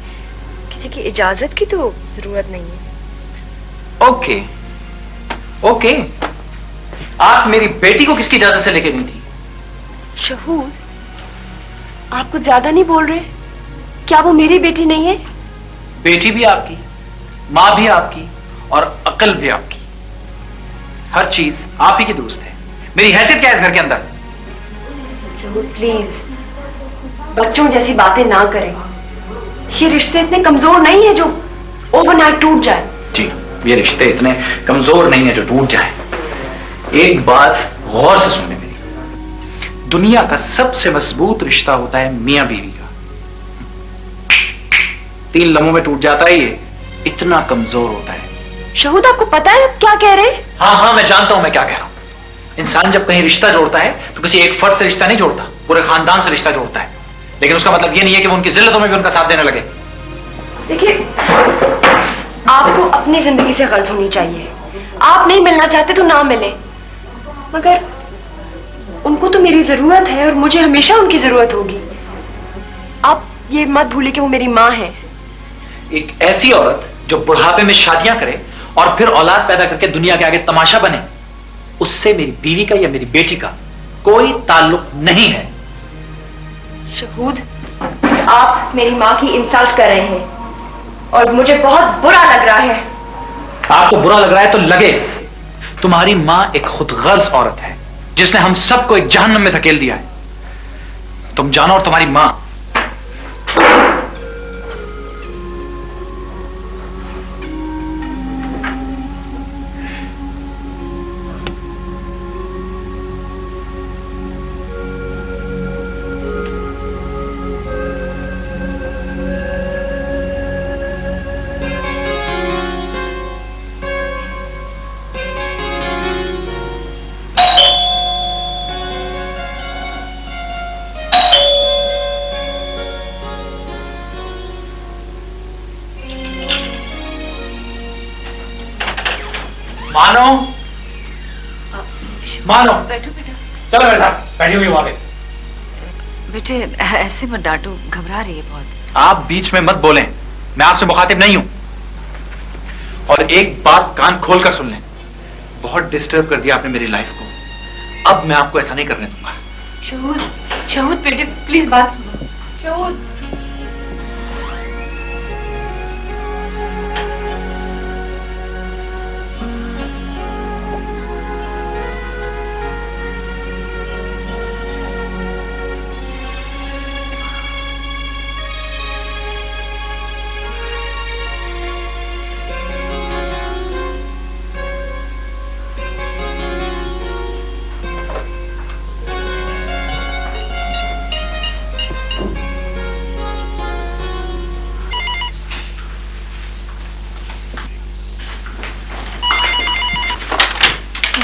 किसी की इजाजत की तो जरूरत नहीं है। Okay okay. आप मेरी बेटी को किसकी इजाजत से लेके गई थी? शहूद, आप कुछ ज्यादा नहीं बोल रहे? क्या वो मेरी बेटी नहीं है? बेटी भी आपकी, माँ भी आपकी और अक्ल भी आपकी। हर चीज आप ही की दुरुस्त है। मेरी हैसियत क्या है इस घर के अंदर? शहूद प्लीज, बच्चों जैसी बातें ना करें। ये रिश्ते इतने कमजोर नहीं है जो ओवरनाइट टूट जाए। जी, ये रिश्ते इतने कमजोर नहीं है जो टूट जाए। एक बात गौर से सुनने मेरी, दुनिया का सबसे मजबूत रिश्ता होता है मियां बीवी का। 3 लम्हों में टूट जाता है, ये इतना कमजोर होता है। शहूद, आपको पता है आप क्या कह रहे हैं? हाँ हाँ, मैं जानता हूं मैं क्या कह रहा हूं। इंसान जब कहीं रिश्ता जोड़ता है तो किसी एक फर्द से रिश्ता नहीं जोड़ता, पूरे खानदान से रिश्ता जोड़ता है। लेकिन उसका मतलब ये नहीं है कि वो उनकी जिल्लतों में भी उनका साथ देने लगे। देखिए, आपको अपनी जिंदगी से गर्ज होनी चाहिए। आप नहीं मिलना चाहते तो ना मिले, मगर उनको तो मेरी जरूरत है और मुझे हमेशा उनकी जरूरत होगी। आप ये मत भूलिए कि वो मेरी माँ है। एक ऐसी औरत जो बुढ़ापे में शादियां करे और फिर औलाद पैदा करके दुनिया के आगे तमाशा बने, उससे मेरी बीवी का या मेरी बेटी का कोई ताल्लुक नहीं है। शहूद, आप मेरी माँ की इंसल्ट कर रहे हैं और मुझे बहुत बुरा लग रहा है। आपको बुरा लग रहा है तो लगे। तुम्हारी माँ एक खुदगर्ज औरत है जिसने हम सबको एक जहन्नम में धकेल दिया है। तुम जानो और तुम्हारी माँ। मानो, मानो, बैठो बेटा। चलो मेरे साथ। बैठी हुई वहां पे। बेटे ऐसे मत डांटो, घबरा रही है बहुत। आप बीच में मत बोलें, मैं आपसे मुखातिब नहीं हूं। और एक बात कान खोल कर सुन लें, बहुत डिस्टर्ब कर दिया आपने मेरी लाइफ को, अब मैं आपको ऐसा नहीं करने दूंगा। शहूद, शहूद बेटे प्लीज बात सुनो। शहूद,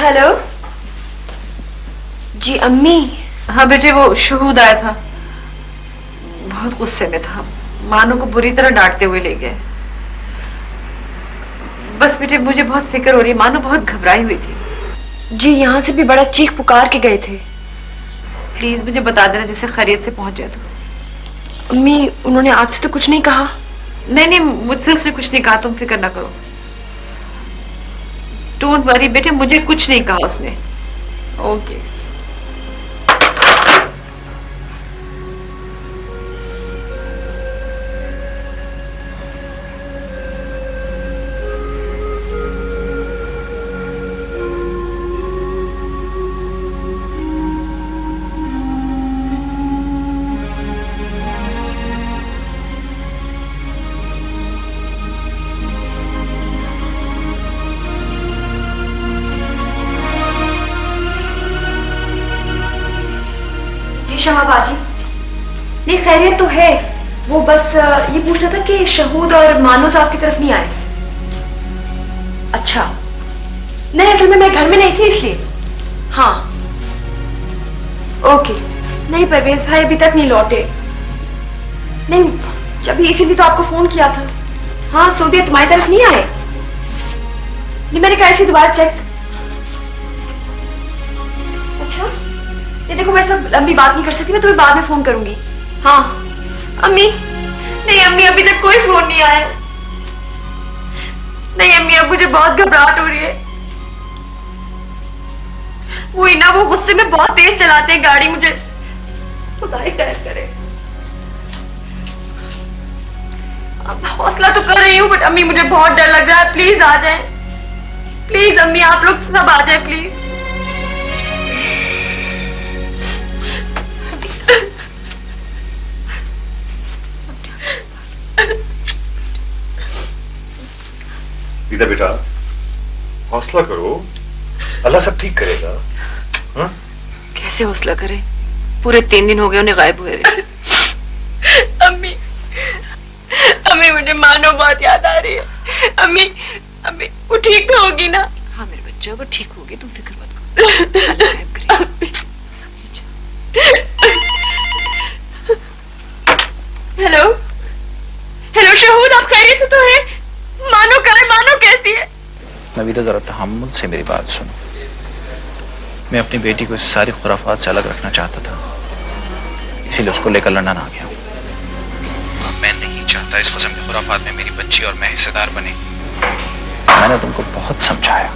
हेलो जी अम्मी। हाँ बेटे वो शहूद आया था, बहुत गुस्से में था, मानो को बुरी तरह डांटते हुए ले गए। बस बेटे मुझे बहुत फिक्र हो रही है, मानो बहुत घबराई हुई थी। जी यहाँ से भी बड़ा चीख पुकार के गए थे। प्लीज मुझे बता देना जैसे खैरियत से पहुंच जाए तो। अम्मी उन्होंने आज से तो कुछ नहीं कहा? नहीं नहीं, मुझसे उसने कुछ नहीं कहा, तुम फिक्र ना करो। डोंट वरी बेटे, मुझे कुछ नहीं कहा उसने। ओके। शमा बाजी, नहीं खैरियत तो है, वो बस ये पूछ रहा था कि शहूद और मानो तो आपकी तरफ नहीं आए। अच्छा, नहीं असल में मैं घर में नहीं थी इसलिए। हाँ ओके। नहीं परवेज भाई अभी तक नहीं लौटे। नहीं जब इसीलिए तो आपको फोन किया था। हाँ सोदिया तुम्हारी तरफ नहीं आए? नहीं मैंने कहा ऐसे दोबारा चेक। अच्छा ये देखो मैं इस वक्त अम्मी बात नहीं कर सकती, मैं तुम्हें बाद में फोन करूंगी। हाँ अम्मी। नहीं अम्मी अभी तक कोई फोन नहीं आया। नहीं अम्मी अब मुझे बहुत घबराहट हो रही है। वही ना वो गुस्से में बहुत तेज चलाते हैं गाड़ी, मुझे खुदा ही खैर करे। अब हौसला तो कर रही हूँ बट अम्मी मुझे बहुत डर लग रहा है। प्लीज आ जाएं, प्लीज अम्मी आप लोग सब आ जाएं प्लीज। गीता बेटा हौसला करो, अल्लाह सब ठीक करेगा। हाँ? कैसे हौसला करें, पूरे 3 दिन हो गए उन्हें गायब हुए। अम्मी अम्मी मुझे मानो बहुत याद आ रही है। अम्मी अम्मी वो ठीक तो होगी ना? हाँ मेरे बच्चा वो ठीक होगी, तुम फिक्र मत करो। अल्लाह रहम करेगा। हेलो हेलो शहूद आप खैरियत से तो है? मानो कहाँ है? मानो कैसी है? नवीदा जरा तहम्मुल से मेरी बात सुनो। मैं अपनी बेटी को इस सारी खुराफात से अलग रखना चाहता था, इसीलिए उसको लेकर लंदन आ गया। मैं नहीं चाहता इस किस्म की खुराफात में मेरी बच्ची और मैं हिस्सेदार बने। मैंने तुमको बहुत समझाया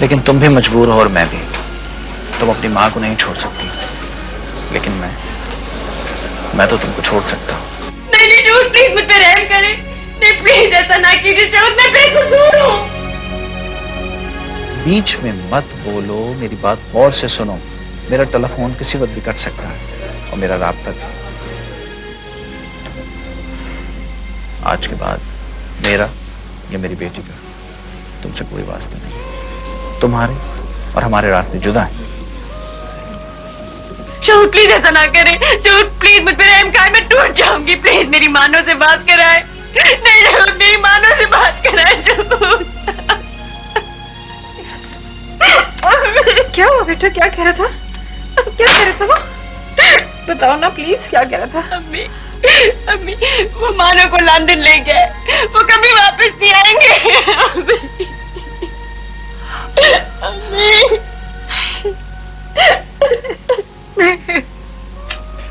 लेकिन तुम भी मजबूर हो और मैं भी। तुम अपनी माँ को नहीं छोड़ सकती लेकिन मैं तो तुमको छोड़ सकता हूँ। नहीं नहीं झूठ, प्लीज मुझ पे रहम करें। नहीं प्लीज ऐसा ना कीजिए शहूद, मैं बेकसूर हूँ। बीच में मत बोलो, मेरी बात गौर से सुनो। मेरा टेलीफोन किसी वक्त भी कट सकता है और मेरा राब्ता भी। आज के बाद मेरा या मेरी बेटी का तुमसे कोई वास्ता नहीं। तुम्हारे और हमारे रास्ते जुदा हैं। शहूद प्लीज ऐसा ना करें। शहूद प्लीज मुझ पे रहम करें, मैं टूट जाऊंगी। प्लीज मेरी मानो से बात कराएं। नहीं शहूद मेरी मानो से बात कराएं। शहूद क्या हुआ बेटा, क्या कह रहा था? क्या कह रहा था वो? बताओ ना प्लीज, क्या कह रहा था? अम्मी अम्मी वो मानो को लंदन ले गए, वो कभी वापस नहीं आएंगे। अम्मी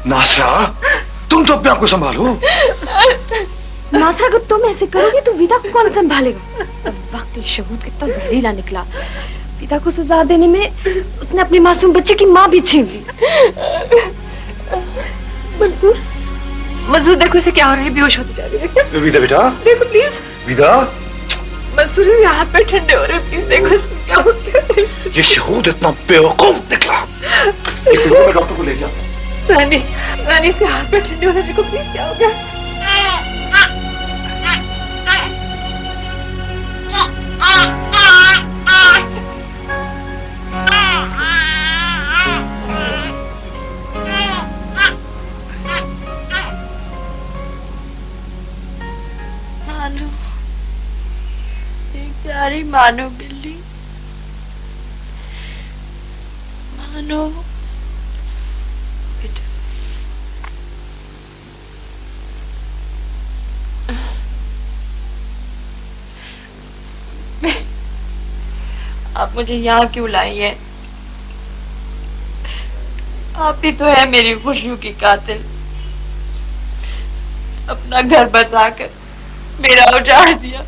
नासरा, तुम तो अपने आप को संभालो। नासरा, अगर तुम ऐसे करोगी तो विदा को कौन संभालेगा? वक्त शहूद कितना जहरीला निकला। विदा को सजा देने में उसने अपनी मासूम बच्चे की माँ भी छीन ली। मंसूर, मंसूर देखो इसे क्या हो रहा है, बेहोश होती जा रही है। विदा बेटा, देखो प्लीज। विदा, मंसूर ये हाथ पैर ठंडे हो रहे हैं, प्लीज देखो इसको क्या हो गया। ये शहूद इतना बेवकूफ निकला। एक मिनट में डॉक्टर को ले जाओ। रानी, रानी इसके हाथ पैर ठंडे हो रहे हैं, देखो प्लीज क्या हो गया। मानो, एक प्यारी मानो बिल्ली, मानो बेटा। आप मुझे यहाँ क्यों लाई हैं? आप ही तो है मेरी खुशियों की कातिल। अपना घर बसाकर मेरा उजाड़ दिया।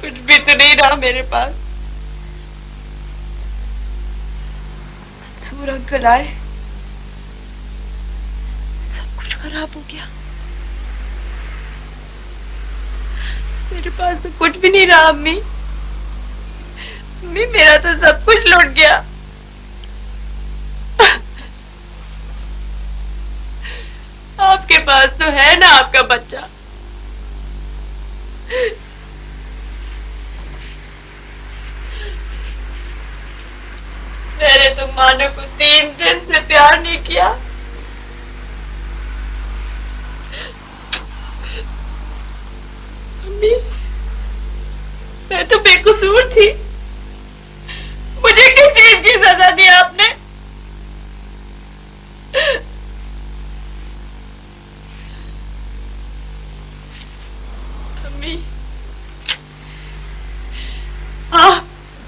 कुछ भी तो नहीं रहा मेरे पास। मंसूर अंकल आए, सब कुछ खराब हो गया। मेरे पास तो कुछ भी नहीं रहा अम्मी। अम्मी, मेरा तो सब कुछ लुट गया। आपके पास तो है ना आपका बच्चा। मैंने तो मानो को 3 दिन से प्यार नहीं किया। अम्मी, मैं तो बेकसूर थी। मुझे किस चीज की सजा दी आपने? अम्मी,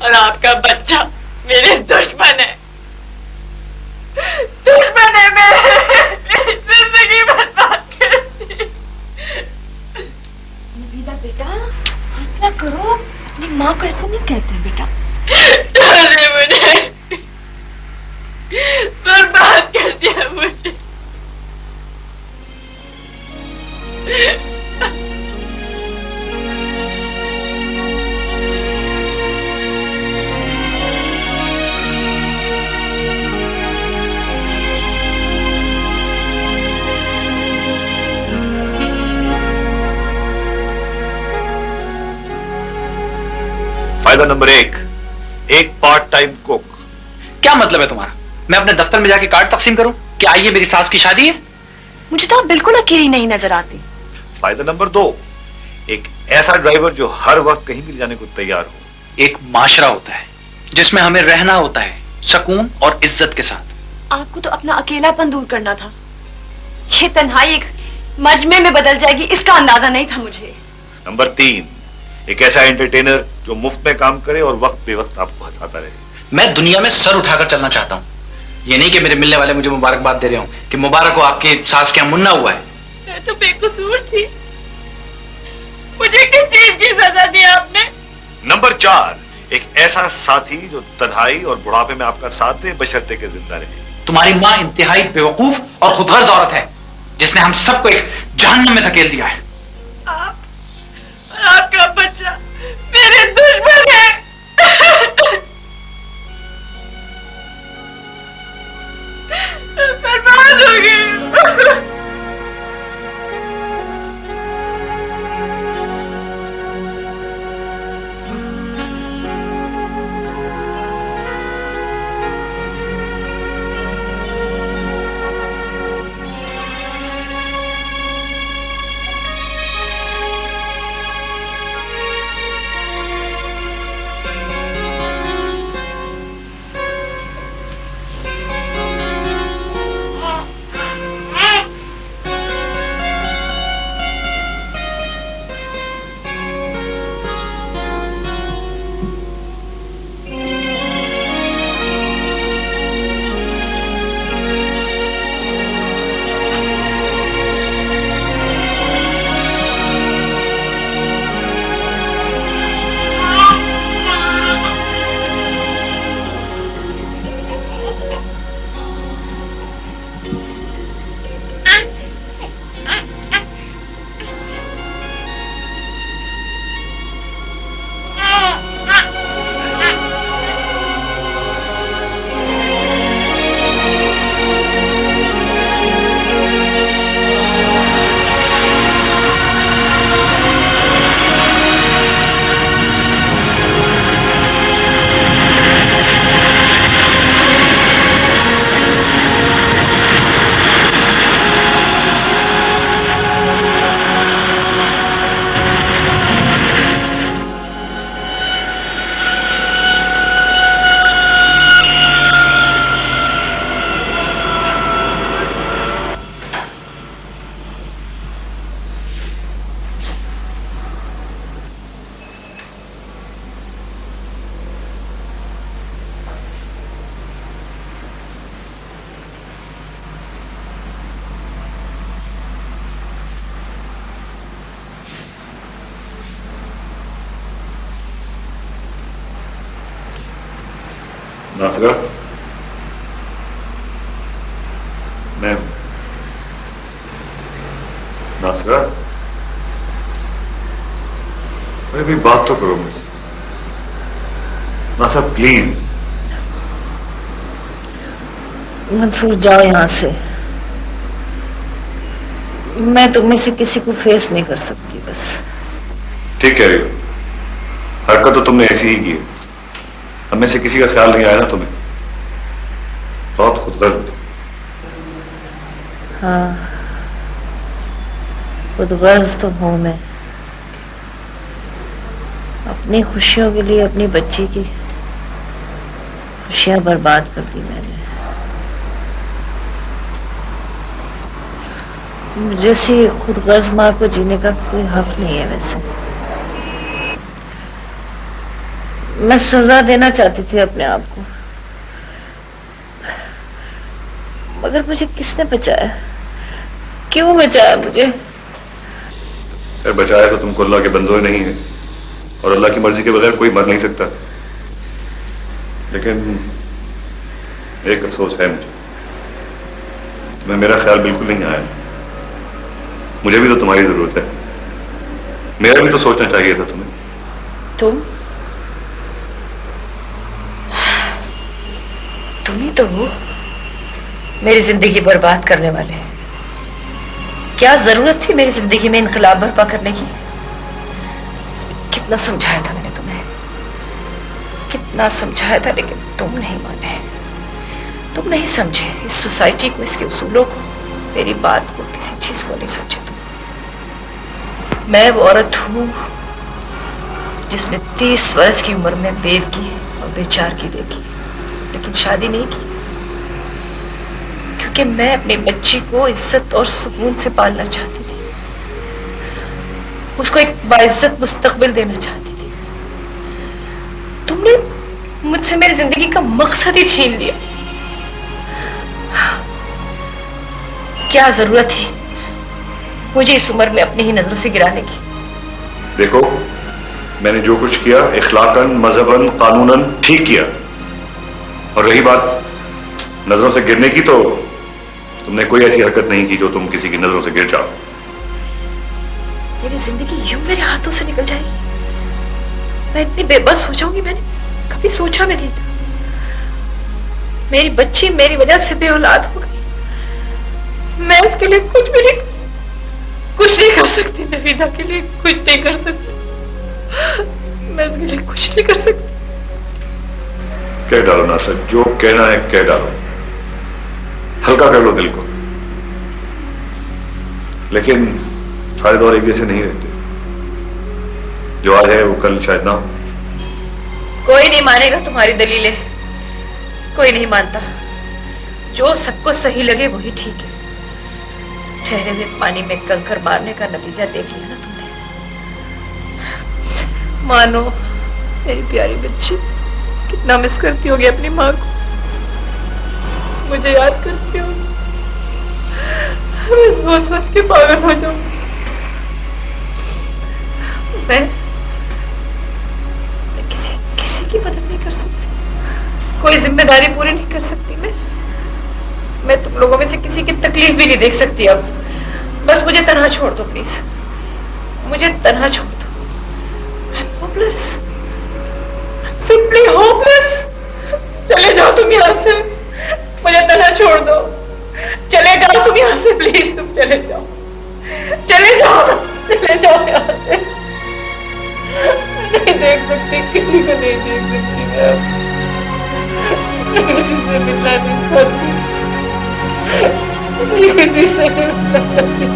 और आपका बच्चा मेरे दुश्मन है। दुश्मन है मेरे। जिंदगी बर्बाद कर दी। विदा बेटा, हौसला करो। अपनी माँ को ऐसे नहीं कहते बेटा। अरे मुझे बर्बाद कर दिया मुझे। फायदा नंबर 1, एक पार्ट टाइम कुक। क्या मतलब है तुम्हारा? मैं अपने दफ्तर में जाके कार्ड तकसीम करूं? क्या ये मेरी सास की शादी है? मुझे तो आप बिल्कुल अकेली नहीं नजर आती। फायदा नंबर 2, एक ऐसा ड्राइवर जो हर वक्त कहीं भी जाने को तैयार हो। एक माशरा होता है जिसमें हमें रहना होता है सुकून और इज्जत के साथ। आपको तो अपना अकेलापन दूर करना था। ये तन्हाई एक मजमे में बदल जाएगी, इसका अंदाजा नहीं था मुझे। नंबर 3, एक ऐसा एंटरटेनर जो मुफ्त में काम करे और वक्त बेवक्त आपको हंसाता रहे। मैं दुनिया में सर उठाकर चलना चाहता हूँ। ये नहीं कि मेरे मिलने वाले मुझे मुबारकबाद दे रहे हो कि मुबारक हो आपकी सास के यहाँ मुन्ना हुआ है। मैं तो बेकसूर थी। मुझे किस चीज की सजा दी आपने? नंबर 4, एक ऐसा साथी जो तन्हाई और बुढ़ापे में आपका साथ दे बशर्ते के जिंदा रहे। तुम्हारी माँ इंतहाई बेवकूफ और खुदगर्ज औरत है जिसने हम सबको एक जहन्नम में धकेल दिया है। आपका बच्चा मेरे दुश्मन है। बर्बाद हो गए। नासरा, मैं नासरा, अरे भी बात तो करो मुझसे। नासरा प्लीज। मंसूर जाओ यहाँ से। मैं तुम में से किसी को फेस नहीं कर सकती बस। ठीक कह रही हो, हरकत तो तुमने ऐसी ही की है। हमें से किसी का ख्याल नहीं आया ना तुम्हें। बहुत खुदगर्ज हो। हाँ, खुदगर्ज तो हूं मैं। अपनी खुशियों के लिए अपनी बच्ची की खुशियां बर्बाद कर दी मैंने। जैसी खुदगर्ज माँ को जीने का कोई हक नहीं है वैसे। मैं सजा देना चाहती थी अपने आप को, मगर मुझे किसने बचाया? क्यों बचाया मुझे? अरे बचाया तो तुमको अल्लाह के बंदों नहीं है, और अल्लाह की मर्जी के बगैर कोई मर नहीं सकता। लेकिन एक अफसोस है मुझे, तुम्हें मेरा ख्याल बिल्कुल नहीं आया। मुझे भी तो तुम्हारी जरूरत है। मेरा भी तो सोचना चाहिए था तुम्हें। तुम ही तो हो मेरी जिंदगी बर्बाद करने वाले। क्या जरूरत थी मेरी जिंदगी में इनकलाब बर्पा करने की? कितना समझाया था मैंने तुम्हें, कितना समझाया था, लेकिन तुम नहीं माने, तुम नहीं समझे इस सोसाइटी को, इसके उसूलों को, मेरी बात को, किसी चीज को नहीं समझे तुम। मैं वो औरत हूं जिसने 30 वर्ष की उम्र में बेवकी और बेचारगी देखी, लेकिन शादी नहीं की, क्योंकि मैं अपनी बच्ची को इज्जत और सुकून से पालना चाहती थी, उसको एक बाइज्जत मुस्तकबिल देना चाहती थी। तुमने मुझसे मेरी जिंदगी का मकसद ही छीन लिया। क्या जरूरत थी मुझे इस उम्र में अपनी ही नजरों से गिराने की? देखो, मैंने जो कुछ किया इखलाकन, मजहबन, कानूनन ठीक किया। और रही बात नजरों से गिरने की, तो तुमने कोई ऐसी हरकत नहीं की जो तुम किसी की नजरों से गिर जाओ। मेरी जिंदगी यूं मेरे हाथों से निकल जाएगी? मैं इतनी बेबस हो जाऊंगी? मैंने कभी सोचा भी नहीं था। मेरी बच्ची मेरी वजह से बेऔलाद हो गई। मैं उसके लिए कुछ नहीं कर सकती। मैं विदा के लिए कुछ नहीं कर सकती। मैं उसके लिए कुछ नहीं कर सकती। कह डालो नासर, जो कहना है कह डालो, हल्का कर लो दिल को। लेकिन सारे दौर एक जैसे नहीं रहते। जो आज है वो कल शायद ना हो। कोई नहीं मानेगा तुम्हारी दलीलें, कोई नहीं मानता। जो सबको सही लगे वही ठीक है। ठहरे हुए पानी में कंकर मारने का नतीजा देख लिया ना तुमने। मानो मेरी प्यारी बच्ची, कितना मिस करती होगी अपनी माँ को। मुझे याद करती होगी। मैं सोच सोच के पागल हो जाऊंगी। मैं किसी की मदद नहीं कर सकती, कोई जिम्मेदारी पूरी नहीं कर सकती। मैं तुम लोगों में से किसी की तकलीफ भी नहीं देख सकती अब। बस मुझे तन्हा छोड़ दो प्लीज, मुझे तन्हा छोड़ दो। I'm hopeless, simply hopeless। चले जाओ तुम यहाँ से, मुझे तन्हा छोड़ दो। चले जाओ तुम यहाँ से प्लीज, तुम चले जाओ, चले जाओ, चले जाओ यहाँ से। नहीं देख सकती, किसी को नहीं देख सकती मैं किसी से मिलना नहीं चाहती। किसी से मिलना चाहती।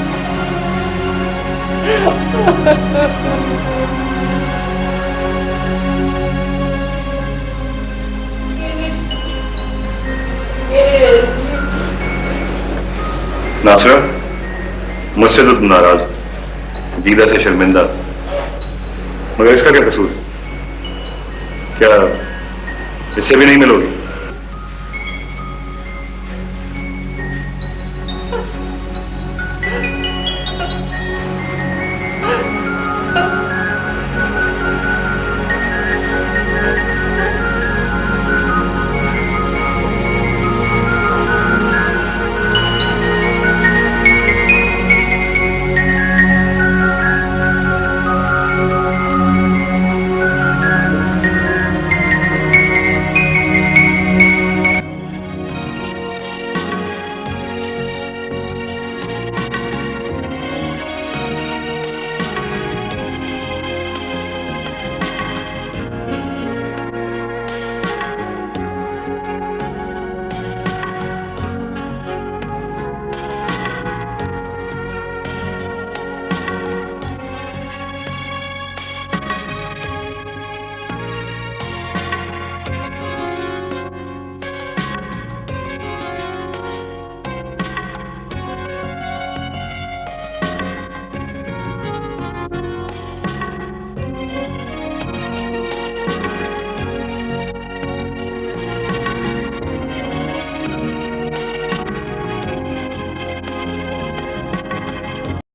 नासरा, मुझसे तो तुम नाराज हो, दीदा से शर्मिंदा, मगर इसका क्या कसूर है? क्या इससे भी नहीं मिलोगी?